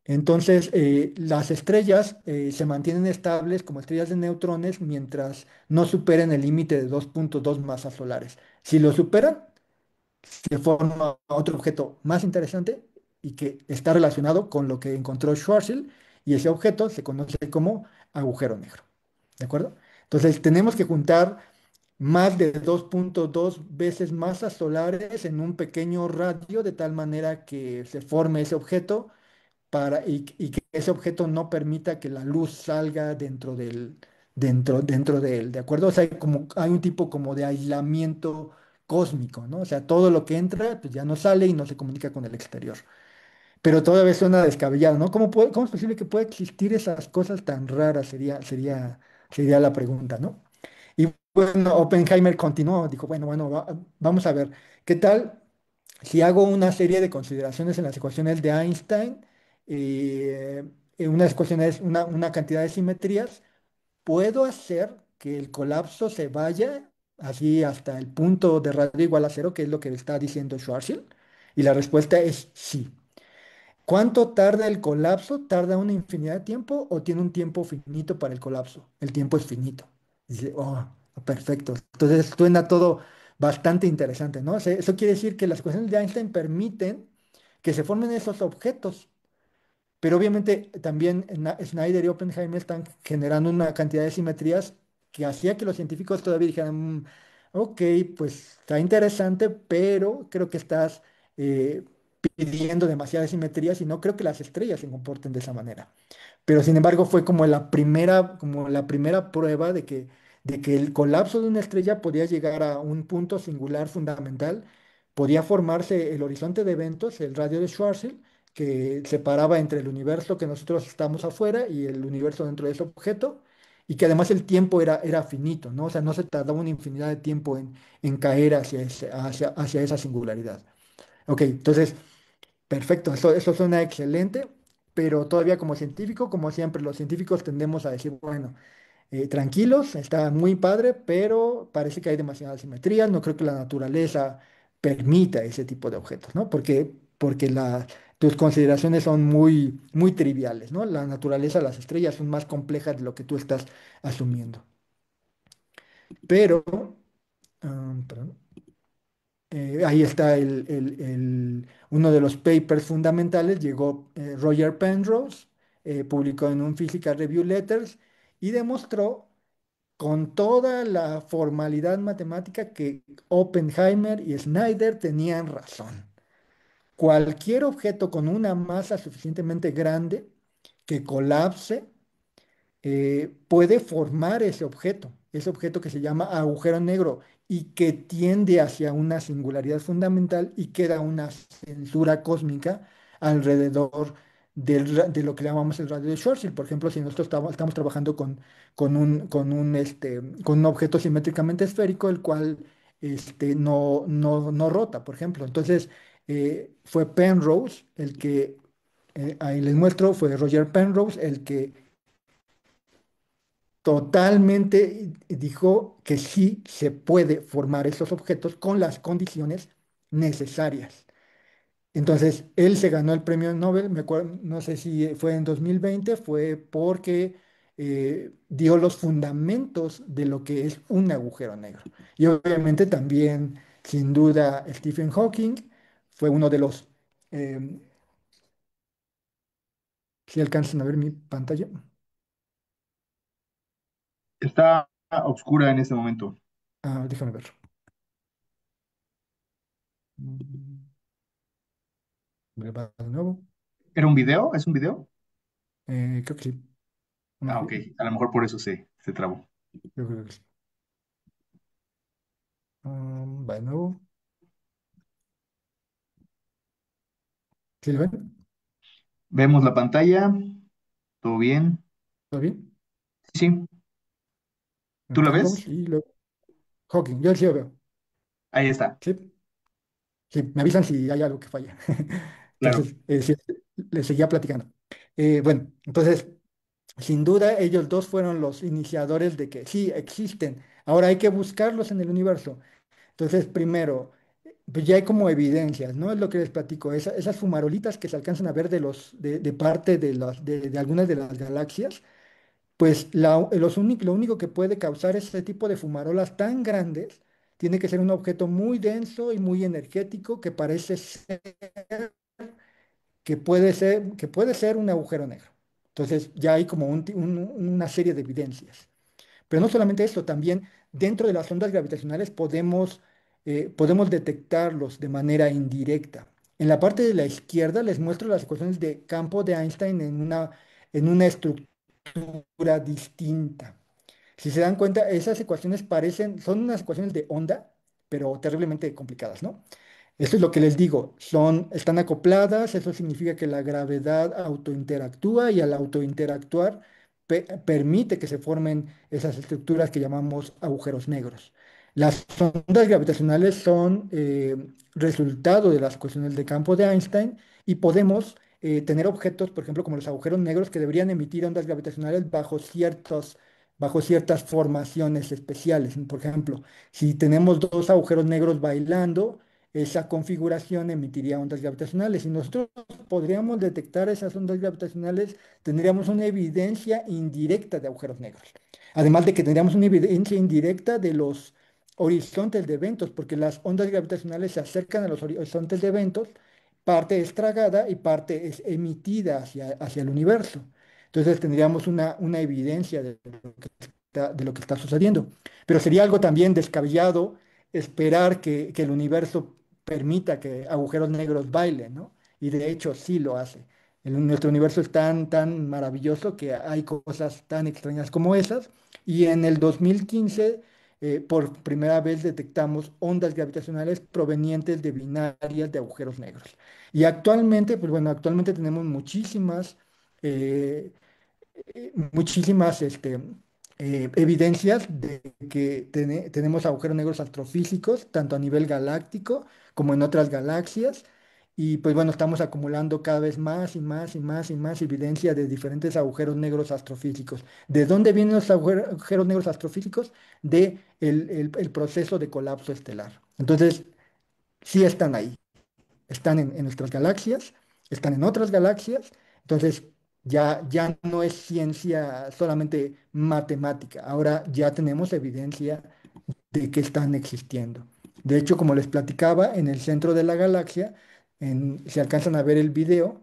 Entonces, las estrellas se mantienen estables como estrellas de neutrones mientras no superen el límite de 2,2 masas solares. Si lo superan, se forma otro objeto más interesante y que está relacionado con lo que encontró Schwarzschild y ese objeto se conoce como agujero negro. ¿De acuerdo? Entonces tenemos que juntar más de 2,2 veces masas solares en un pequeño radio de tal manera que se forme ese objeto y que ese objeto no permita que la luz salga dentro de él, ¿de acuerdo? O sea, hay un tipo como de aislamiento cósmico, ¿no? O sea, todo lo que entra, pues ya no sale y no se comunica con el exterior. Pero todavía suena descabellado, ¿no? ¿Cómo es posible que pueda existir esas cosas tan raras? Sería la pregunta, ¿no? Y bueno, Oppenheimer continuó, dijo, bueno, vamos a ver, ¿qué tal si hago una serie de consideraciones en las ecuaciones de Einstein, en unas ecuaciones, una cantidad de simetrías, puedo hacer que el colapso se vaya así hasta el punto de radio igual a cero, que es lo que está diciendo Schwarzschild? Y la respuesta es sí. ¿Cuánto tarda el colapso? ¿Tarda una infinidad de tiempo o tiene un tiempo finito para el colapso? El tiempo es finito. Dice, oh, perfecto. Entonces suena todo bastante interesante, ¿no? Eso quiere decir que las ecuaciones de Einstein permiten que se formen esos objetos, pero obviamente también Snyder y Oppenheimer están generando una cantidad de simetrías que hacía que los científicos todavía dijeran, ok, pues está interesante, pero creo que estás eh, pidiendo demasiadas simetrías y no creo que las estrellas se comporten de esa manera. Pero sin embargo fue como la primera prueba de que el colapso de una estrella podía llegar a un punto singular fundamental, podía formarse el horizonte de eventos, el radio de Schwarzschild, que separaba entre el universo que nosotros estamos afuera y el universo dentro de ese objeto, y que además el tiempo era finito, ¿no? O sea, no se tardaba una infinidad de tiempo en caer hacia esa singularidad. Ok, entonces, perfecto, eso suena excelente, pero todavía como científico, como siempre, los científicos tendemos a decir, bueno, tranquilos, está muy padre, pero parece que hay demasiadas simetrías. No creo que la naturaleza permita ese tipo de objetos, ¿no? Porque tus consideraciones son muy, muy triviales, ¿no? La naturaleza, las estrellas son más complejas de lo que tú estás asumiendo. Pero, perdón. Ahí está uno de los papers fundamentales, llegó Roger Penrose, publicó en un Physical Review Letters y demostró con toda la formalidad matemática que Oppenheimer y Snyder tenían razón. Cualquier objeto con una masa suficientemente grande que colapse puede formar ese objeto que se llama agujero negro y que tiende hacia una singularidad fundamental y queda una censura cósmica alrededor de lo que llamamos el radio de Schwarzschild. Por ejemplo, si nosotros estamos trabajando con un objeto simétricamente esférico, el cual no rota, por ejemplo. Entonces, fue Penrose el que, ahí les muestro, fue Roger Penrose el que totalmente dijo que sí se puede formar esos objetos con las condiciones necesarias. Entonces, él se ganó el premio Nobel, no sé si fue en 2020, fue porque dio los fundamentos de lo que es un agujero negro. Y obviamente también, sin duda, Stephen Hawking fue uno de los, eh, si alcanzan a ver mi pantalla, Está oscura en este momento. déjame ver. Mm, Va de nuevo. ¿Era un video? ¿Es un video? Creo que sí. Vamos Ah, ok. bien. A lo mejor por eso se trabó. Yo creo que sí. Va de nuevo. ¿Sí lo ven? Vemos la pantalla. ¿Todo bien? ¿Todo bien? Sí, sí. ¿Tú lo ves? Penrose y luego Hawking. Yo sí lo veo. Ahí está. Sí. Sí, me avisan si hay algo que falla. Claro. Entonces, sí, les seguía platicando. Bueno, entonces, sin duda, ellos dos fueron los iniciadores de que sí existen. Ahora hay que buscarlos en el universo. Entonces, primero, pues ya hay como evidencias, ¿no? Es lo que les platico. Esas fumarolitas que se alcanzan a ver de parte de algunas de las galaxias. Pues lo único que puede causar ese tipo de fumarolas tan grandes tiene que ser un objeto muy denso y muy energético que parece ser, que puede ser un agujero negro. Entonces ya hay como una serie de evidencias. Pero no solamente esto, también dentro de las ondas gravitacionales podemos detectarlos de manera indirecta. En la parte de la izquierda les muestro las ecuaciones de campo de Einstein en una estructura distinta. Si se dan cuenta, esas ecuaciones son unas ecuaciones de onda, pero terriblemente complicadas, ¿no? Esto es lo que les digo, están acopladas, eso significa que la gravedad autointeractúa y al autointeractuar permite que se formen esas estructuras que llamamos agujeros negros. Las ondas gravitacionales son resultado de las ecuaciones de campo de Einstein y podemos tener objetos, por ejemplo, como los agujeros negros, que deberían emitir ondas gravitacionales bajo ciertas formaciones especiales. Por ejemplo, si tenemos dos agujeros negros bailando, esa configuración emitiría ondas gravitacionales. Si nosotros podríamos detectar esas ondas gravitacionales, tendríamos una evidencia indirecta de agujeros negros. Además de que tendríamos una evidencia indirecta de los horizontes de eventos, porque las ondas gravitacionales se acercan a los horizontes de eventos, parte es tragada y parte es emitida hacia el universo. Entonces tendríamos una evidencia de lo que está sucediendo. Pero sería algo también descabellado esperar que el universo permita que agujeros negros bailen, ¿no? Y de hecho sí lo hace. Nuestro universo es tan maravilloso que hay cosas tan extrañas como esas. Y en el 2015, por primera vez detectamos ondas gravitacionales provenientes de binarias de agujeros negros. Y actualmente, pues bueno, actualmente tenemos muchísimas evidencias de que tenemos agujeros negros astrofísicos, tanto a nivel galáctico como en otras galaxias, y pues bueno, estamos acumulando cada vez más y más y más y más evidencia de diferentes agujeros negros astrofísicos. ¿De dónde vienen los agujeros negros astrofísicos? De el proceso de colapso estelar. Entonces, sí están ahí, están en nuestras galaxias, están en otras galaxias, entonces ya no es ciencia solamente matemática, ahora ya tenemos evidencia de que están existiendo. De hecho, como les platicaba, en el centro de la galaxia, si alcanzan a ver el video,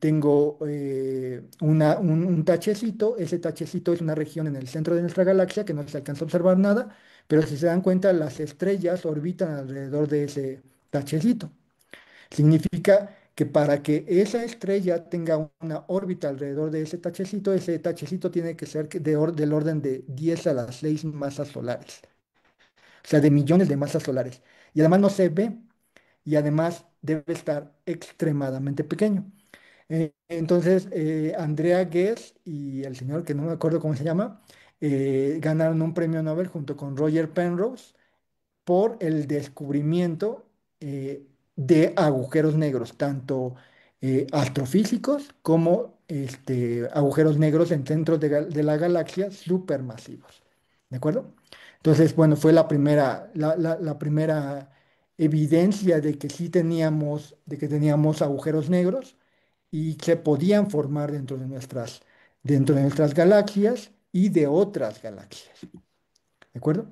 tengo un tachecito. Ese tachecito es una región en el centro de nuestra galaxia que no se alcanza a observar nada, pero si se dan cuenta, las estrellas orbitan alrededor de ese tachecito. Significa que para que esa estrella tenga una órbita alrededor de ese tachecito tiene que ser del orden de 10 a la 6 masas solares, o sea, de millones de masas solares. Y además no se ve y además debe estar extremadamente pequeño. Entonces, Andrea Ghez y el señor, que no me acuerdo cómo se llama, ganaron un premio Nobel junto con Roger Penrose por el descubrimiento de agujeros negros, tanto astrofísicos como agujeros negros en centros de la galaxia supermasivos. ¿De acuerdo? Entonces, bueno, fue la primera evidencia de que sí teníamos, de que teníamos agujeros negros y se podían formar dentro de nuestras galaxias y de otras galaxias. ¿De acuerdo?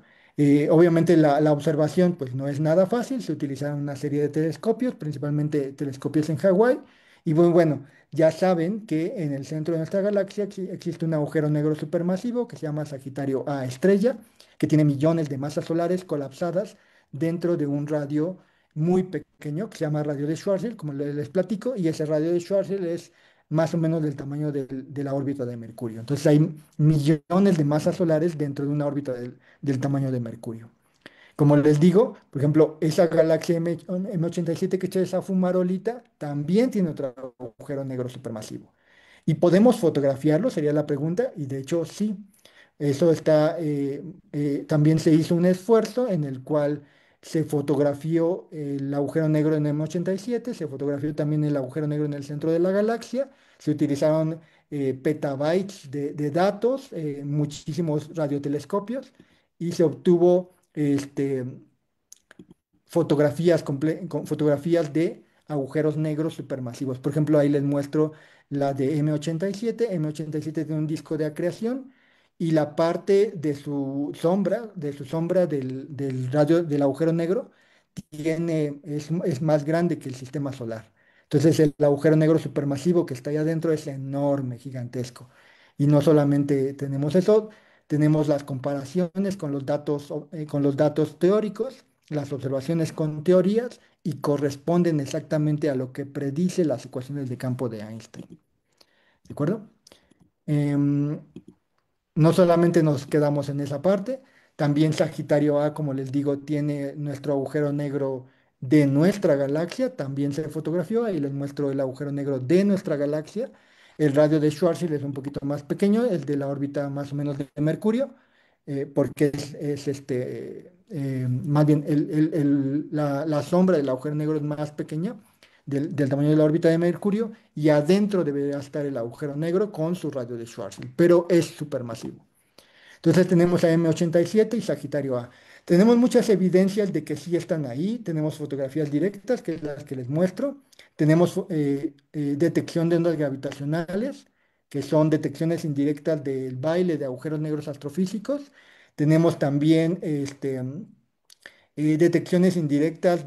Obviamente la observación pues no es nada fácil, se utilizaron una serie de telescopios, principalmente telescopios en Hawái, y bueno, ya saben que en el centro de nuestra galaxia existe un agujero negro supermasivo que se llama Sagitario A estrella, que tiene millones de masas solares colapsadas dentro de un radio muy pequeño que se llama radio de Schwarzschild, como les platico, y ese radio de Schwarzschild es más o menos del tamaño de la órbita de Mercurio. Entonces hay millones de masas solares dentro de una órbita del tamaño de Mercurio. Como les digo, por ejemplo, esa galaxia M87 que echa esa fumarolita también tiene otro agujero negro supermasivo. ¿Y podemos fotografiarlo? Sería la pregunta. Y de hecho, sí. Eso está, también se hizo un esfuerzo en el cual se fotografió el agujero negro en M87, se fotografió también el agujero negro en el centro de la galaxia, se utilizaron petabytes de datos, muchísimos radiotelescopios, y se obtuvo fotografías de agujeros negros supermasivos. Por ejemplo, ahí les muestro la de M87. M87 tiene un disco de acreción y la parte de su sombra del radio del agujero negro es más grande que el sistema solar. Entonces, el agujero negro supermasivo que está ahí adentro es enorme, gigantesco. Y no solamente tenemos eso, tenemos las comparaciones con los datos teóricos, las observaciones con teorías y corresponden exactamente a lo que predice las ecuaciones de campo de Einstein. ¿De acuerdo? Em, no solamente nos quedamos en esa parte, también Sagitario A, como les digo, tiene nuestro agujero negro de nuestra galaxia, también se fotografió, ahí les muestro el agujero negro de nuestra galaxia. El radio de Schwarzschild es un poquito más pequeño, el de la órbita más o menos de Mercurio, porque más bien la sombra del agujero negro es más pequeña del tamaño de la órbita de Mercurio y adentro debería estar el agujero negro con su radio de Schwarzschild, pero es supermasivo. Entonces tenemos a M87 y Sagitario A. Tenemos muchas evidencias de que sí están ahí, tenemos fotografías directas, que es las que les muestro, tenemos detección de ondas gravitacionales, que son detecciones indirectas del baile de agujeros negros astrofísicos, tenemos también detecciones indirectas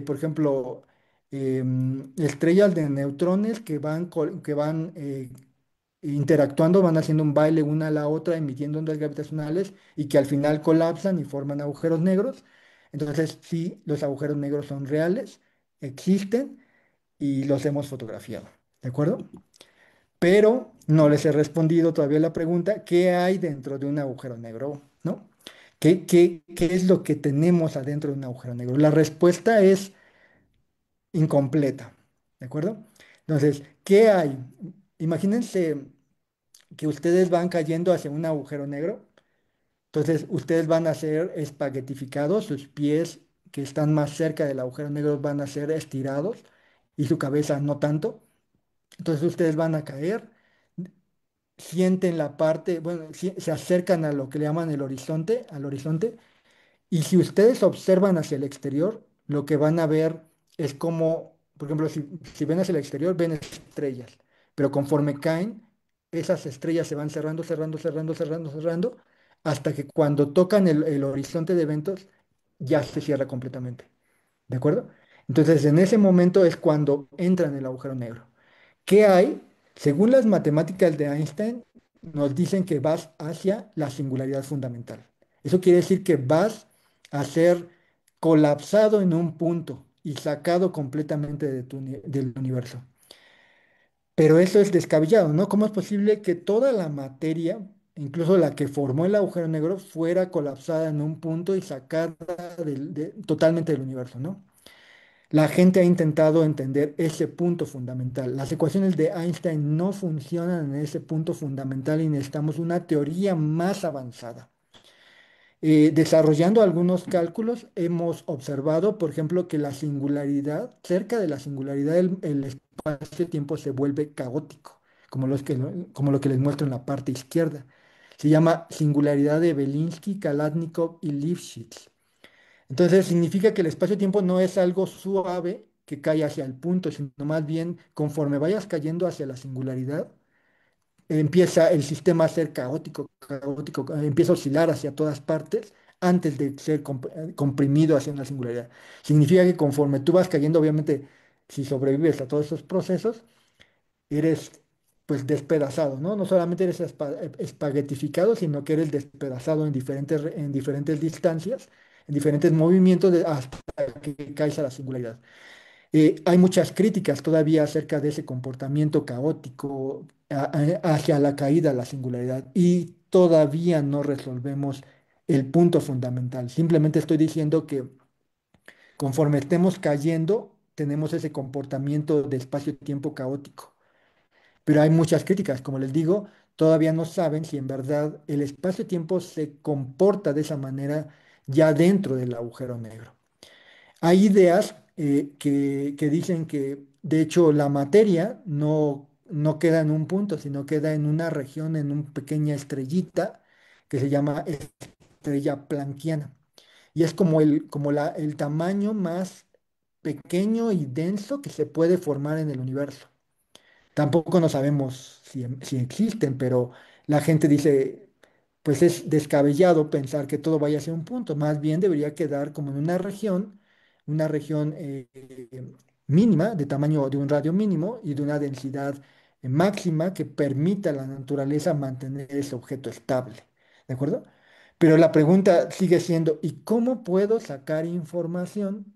por ejemplo, estrellas de neutrones que van interactuando, van haciendo un baile una a la otra, emitiendo ondas gravitacionales y que al final colapsan y forman agujeros negros. Entonces, sí, los agujeros negros son reales, existen y los hemos fotografiado. ¿De acuerdo? Pero no les he respondido todavía la pregunta, ¿qué hay dentro de un agujero negro? ¿No? ¿Qué es lo que tenemos adentro de un agujero negro? La respuesta es incompleta. ¿De acuerdo? Entonces, ¿qué hay? Imagínense que ustedes van cayendo hacia un agujero negro, entonces ustedes van a ser espaguetificados, sus pies que están más cerca del agujero negro van a ser estirados y su cabeza no tanto. Entonces ustedes van a caer, sienten la parte, bueno, se acercan a lo que le llaman el horizonte, al horizonte, y si ustedes observan hacia el exterior, lo que van a ver es como, por ejemplo, si ven hacia el exterior, ven estrellas, pero conforme caen, esas estrellas se van cerrando, cerrando, cerrando, cerrando, cerrando, hasta que cuando tocan el horizonte de eventos, ya se cierra completamente. ¿De acuerdo? Entonces, en ese momento es cuando entra en el agujero negro. ¿Qué hay? Según las matemáticas de Einstein, nos dicen que vas hacia la singularidad fundamental. Eso quiere decir que vas a ser colapsado en un punto y sacado completamente del universo. Pero eso es descabellado, ¿no? ¿Cómo es posible que toda la materia, incluso la que formó el agujero negro, fuera colapsada en un punto y sacada totalmente del universo, ¿no? La gente ha intentado entender ese punto fundamental. Las ecuaciones de Einstein no funcionan en ese punto fundamental y necesitamos una teoría más avanzada. Desarrollando algunos cálculos, hemos observado, por ejemplo, que la singularidad, cerca de la singularidad, el espacio-tiempo se vuelve caótico, como lo que les muestro en la parte izquierda. Se llama singularidad de Belinsky, Kalatnikov y Lifshitz. Entonces significa que el espacio-tiempo no es algo suave que cae hacia el punto, sino más bien conforme vayas cayendo hacia la singularidad, empieza el sistema a ser caótico, caótico, empieza a oscilar hacia todas partes antes de ser comprimido hacia una singularidad. Significa que conforme tú vas cayendo, obviamente, si sobrevives a todos esos procesos, eres pues despedazado, ¿no? No solamente eres espaguetificado, sino que eres despedazado en diferentes distancias, en diferentes movimientos hasta que caes a la singularidad. Hay muchas críticas todavía acerca de ese comportamiento caótico hacia la caída a la singularidad y todavía no resolvemos el punto fundamental. Simplemente estoy diciendo que conforme estemos cayendo, tenemos ese comportamiento de espacio-tiempo caótico. Pero hay muchas críticas, como les digo, todavía no saben si en verdad el espacio-tiempo se comporta de esa manera ya dentro del agujero negro. Hay ideas que dicen que, de hecho, la materia no queda en un punto, sino queda en una región, en una pequeña estrellita que se llama estrella planquiana. Y es el tamaño más pequeño y denso que se puede formar en el universo. Tampoco no sabemos si existen, pero la gente dice, pues es descabellado pensar que todo vaya a ser un punto. Más bien debería quedar como en una región mínima, de tamaño de un radio mínimo y de una densidad máxima que permita a la naturaleza mantener ese objeto estable. ¿De acuerdo? Pero la pregunta sigue siendo, ¿y cómo puedo sacar información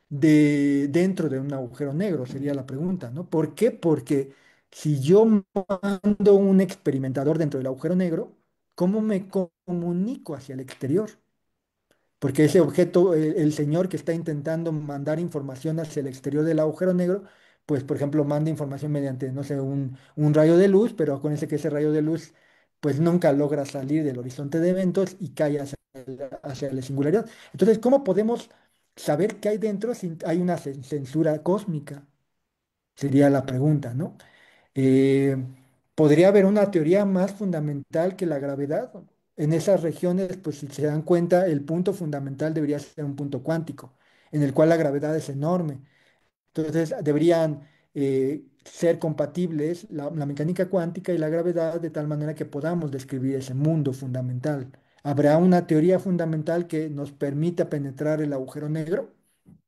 dentro de un agujero negro? Sería la pregunta, ¿no? ¿Por qué? Porque si yo mando un experimentador dentro del agujero negro, ¿cómo me comunico hacia el exterior? Porque ese objeto, el señor que está intentando mandar información hacia el exterior del agujero negro, pues por ejemplo manda información mediante, no sé, un rayo de luz, pero acuérdense que ese rayo de luz pues nunca logra salir del horizonte de eventos y cae hacia la singularidad. Entonces, ¿cómo podemos saber qué hay dentro si hay una censura cósmica? Sería la pregunta, ¿no? Eh, ¿Podría haber una teoría más fundamental que la gravedad? En esas regiones, pues si se dan cuenta, el punto fundamental debería ser un punto cuántico, en el cual la gravedad es enorme. Entonces, deberían ser compatibles la mecánica cuántica y la gravedad de tal manera que podamos describir ese mundo fundamental. ¿Habrá una teoría fundamental que nos permita penetrar el agujero negro?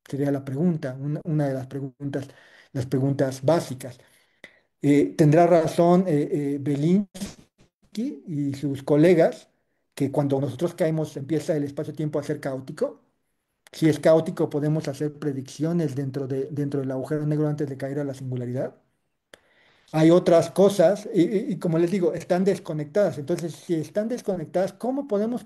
Sería la pregunta, una de las preguntas básicas. Tendrá razón Belinsky y sus colegas que cuando nosotros caemos empieza el espacio-tiempo a ser caótico. Si es caótico, podemos hacer predicciones dentro del agujero negro antes de caer a la singularidad. Hay otras cosas, y como les digo, están desconectadas. Entonces, si están desconectadas, cómo podemos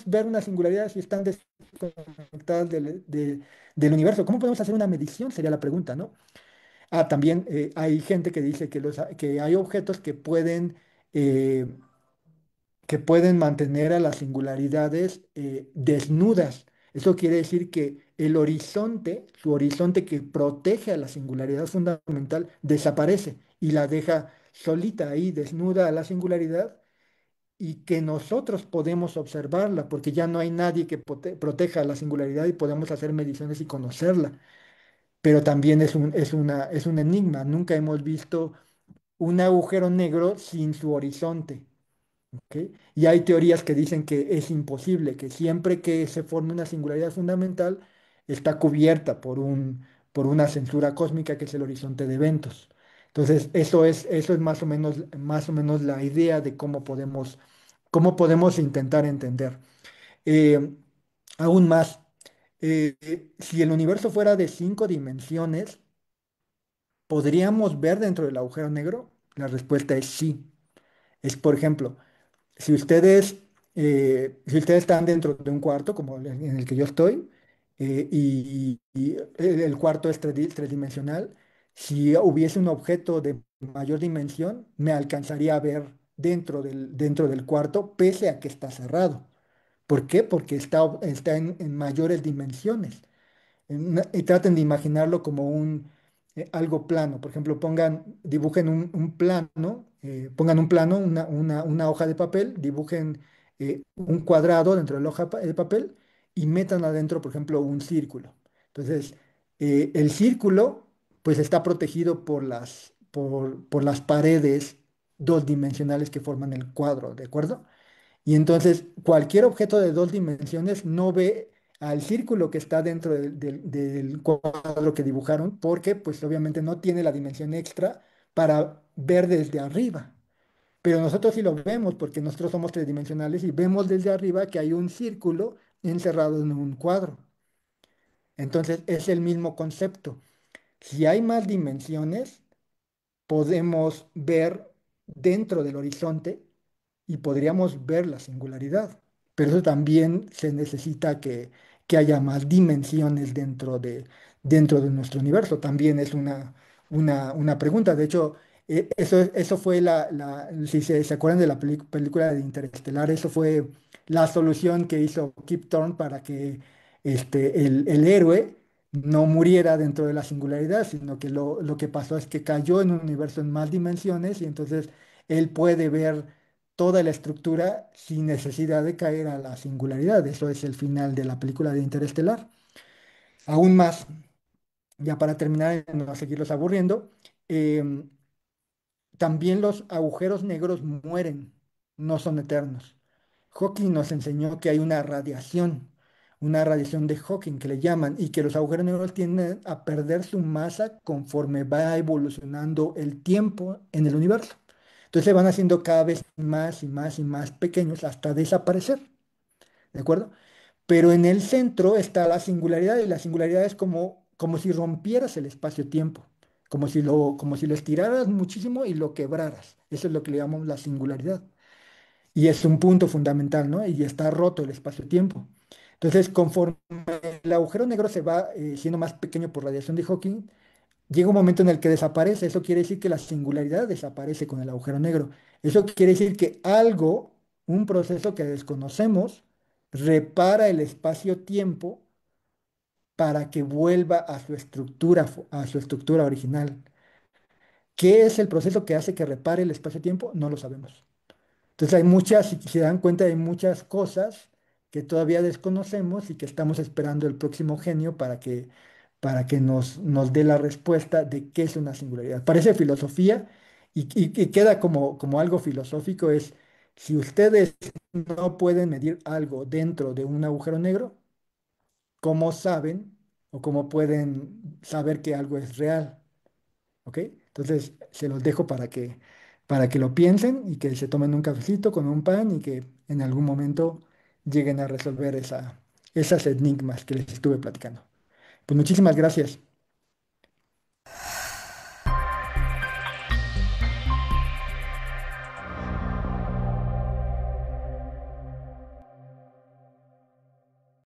ver una singularidad si están desconectadas del universo? ¿Cómo podemos hacer una medición? Sería la pregunta, ¿no? También hay gente que dice que hay objetos eh, que pueden mantener a las singularidades desnudas. Eso quiere decir que el horizonte, su horizonte que protege a la singularidad fundamental, desaparece y la deja solita ahí, desnuda a la singularidad y que nosotros podemos observarla, porque ya no hay nadie que proteja la singularidad y podemos hacer mediciones y conocerla. Pero también es un enigma. Nunca hemos visto un agujero negro sin su horizonte. ¿Ok? Y hay teorías que dicen que es imposible, que siempre que se forme una singularidad fundamental, está cubierta por una censura cósmica que es el horizonte de eventos. Entonces, eso es más o menos la idea de cómo podemos intentar entender. Eh, Aún más, si el universo fuera de 5 dimensiones, ¿podríamos ver dentro del agujero negro? La respuesta es sí. Es, por ejemplo, si ustedes están dentro de un cuarto, como en el que yo estoy, y el cuarto es tridimensional, si hubiese un objeto de mayor dimensión, me alcanzaría a ver dentro del cuarto, pese a que está cerrado. ¿Por qué? Porque está en mayores dimensiones. Y traten de imaginarlo como algo plano. Por ejemplo, dibujen un plano, pongan un plano, una hoja de papel, dibujen un cuadrado dentro de la hoja de papel y metan adentro, por ejemplo, un círculo. Entonces, el círculo, pues está protegido por las paredes dos dimensionales que forman el cuadro, ¿de acuerdo? Y entonces cualquier objeto de 2 dimensiones no ve al círculo que está dentro del cuadro que dibujaron, porque pues obviamente no tiene la dimensión extra para ver desde arriba. Pero nosotros sí lo vemos porque nosotros somos tridimensionales y vemos desde arriba que hay un círculo encerrado en un cuadro. Entonces es el mismo concepto. Si hay más dimensiones, podemos ver dentro del horizonte y podríamos ver la singularidad. Pero eso también se necesita que haya más dimensiones dentro de nuestro universo. También es una pregunta. De hecho, eso fue si se acuerdan de la película de Interestelar, eso fue la solución que hizo Kip Thorne para que el héroe no muriera dentro de la singularidad, sino que lo que pasó es que cayó en un universo en más dimensiones y entonces él puede ver toda la estructura sin necesidad de caer a la singularidad. Eso es el final de la película de Interestelar. Aún más, ya para terminar, y no seguirlos aburriendo, em, también los agujeros negros mueren, no son eternos. Hawking nos enseñó que hay una radiación de Hawking que le llaman, y que los agujeros negros tienden a perder su masa conforme va evolucionando el tiempo en el universo. Entonces se van haciendo cada vez más y más y más pequeños hasta desaparecer, ¿de acuerdo? Pero en el centro está la singularidad y la singularidad es como si rompieras el espacio-tiempo, como si lo estiraras muchísimo y lo quebraras. Eso es lo que le llamamos la singularidad. Y es un punto fundamental, ¿no? Y está roto el espacio-tiempo. Entonces, conforme el agujero negro se va siendo más pequeño por radiación de Hawking, llega un momento en el que desaparece. Eso quiere decir que la singularidad desaparece con el agujero negro. Eso quiere decir que algo, un proceso que desconocemos, repara el espacio-tiempo para que vuelva a su estructura original. ¿Qué es el proceso que hace que repare el espacio-tiempo? No lo sabemos. Entonces si se dan cuenta, hay muchas cosas que todavía desconocemos y que estamos esperando el próximo genio para que nos dé la respuesta de qué es una singularidad. Parece filosofía y queda como algo filosófico, es si ustedes no pueden medir algo dentro de un agujero negro, ¿cómo saben o cómo pueden saber que algo es real? ¿Ok? Entonces, se los dejo para que lo piensen y que se tomen un cafecito con un pan y que en algún momento lleguen a resolver esas enigmas que les estuve platicando. Pues muchísimas gracias.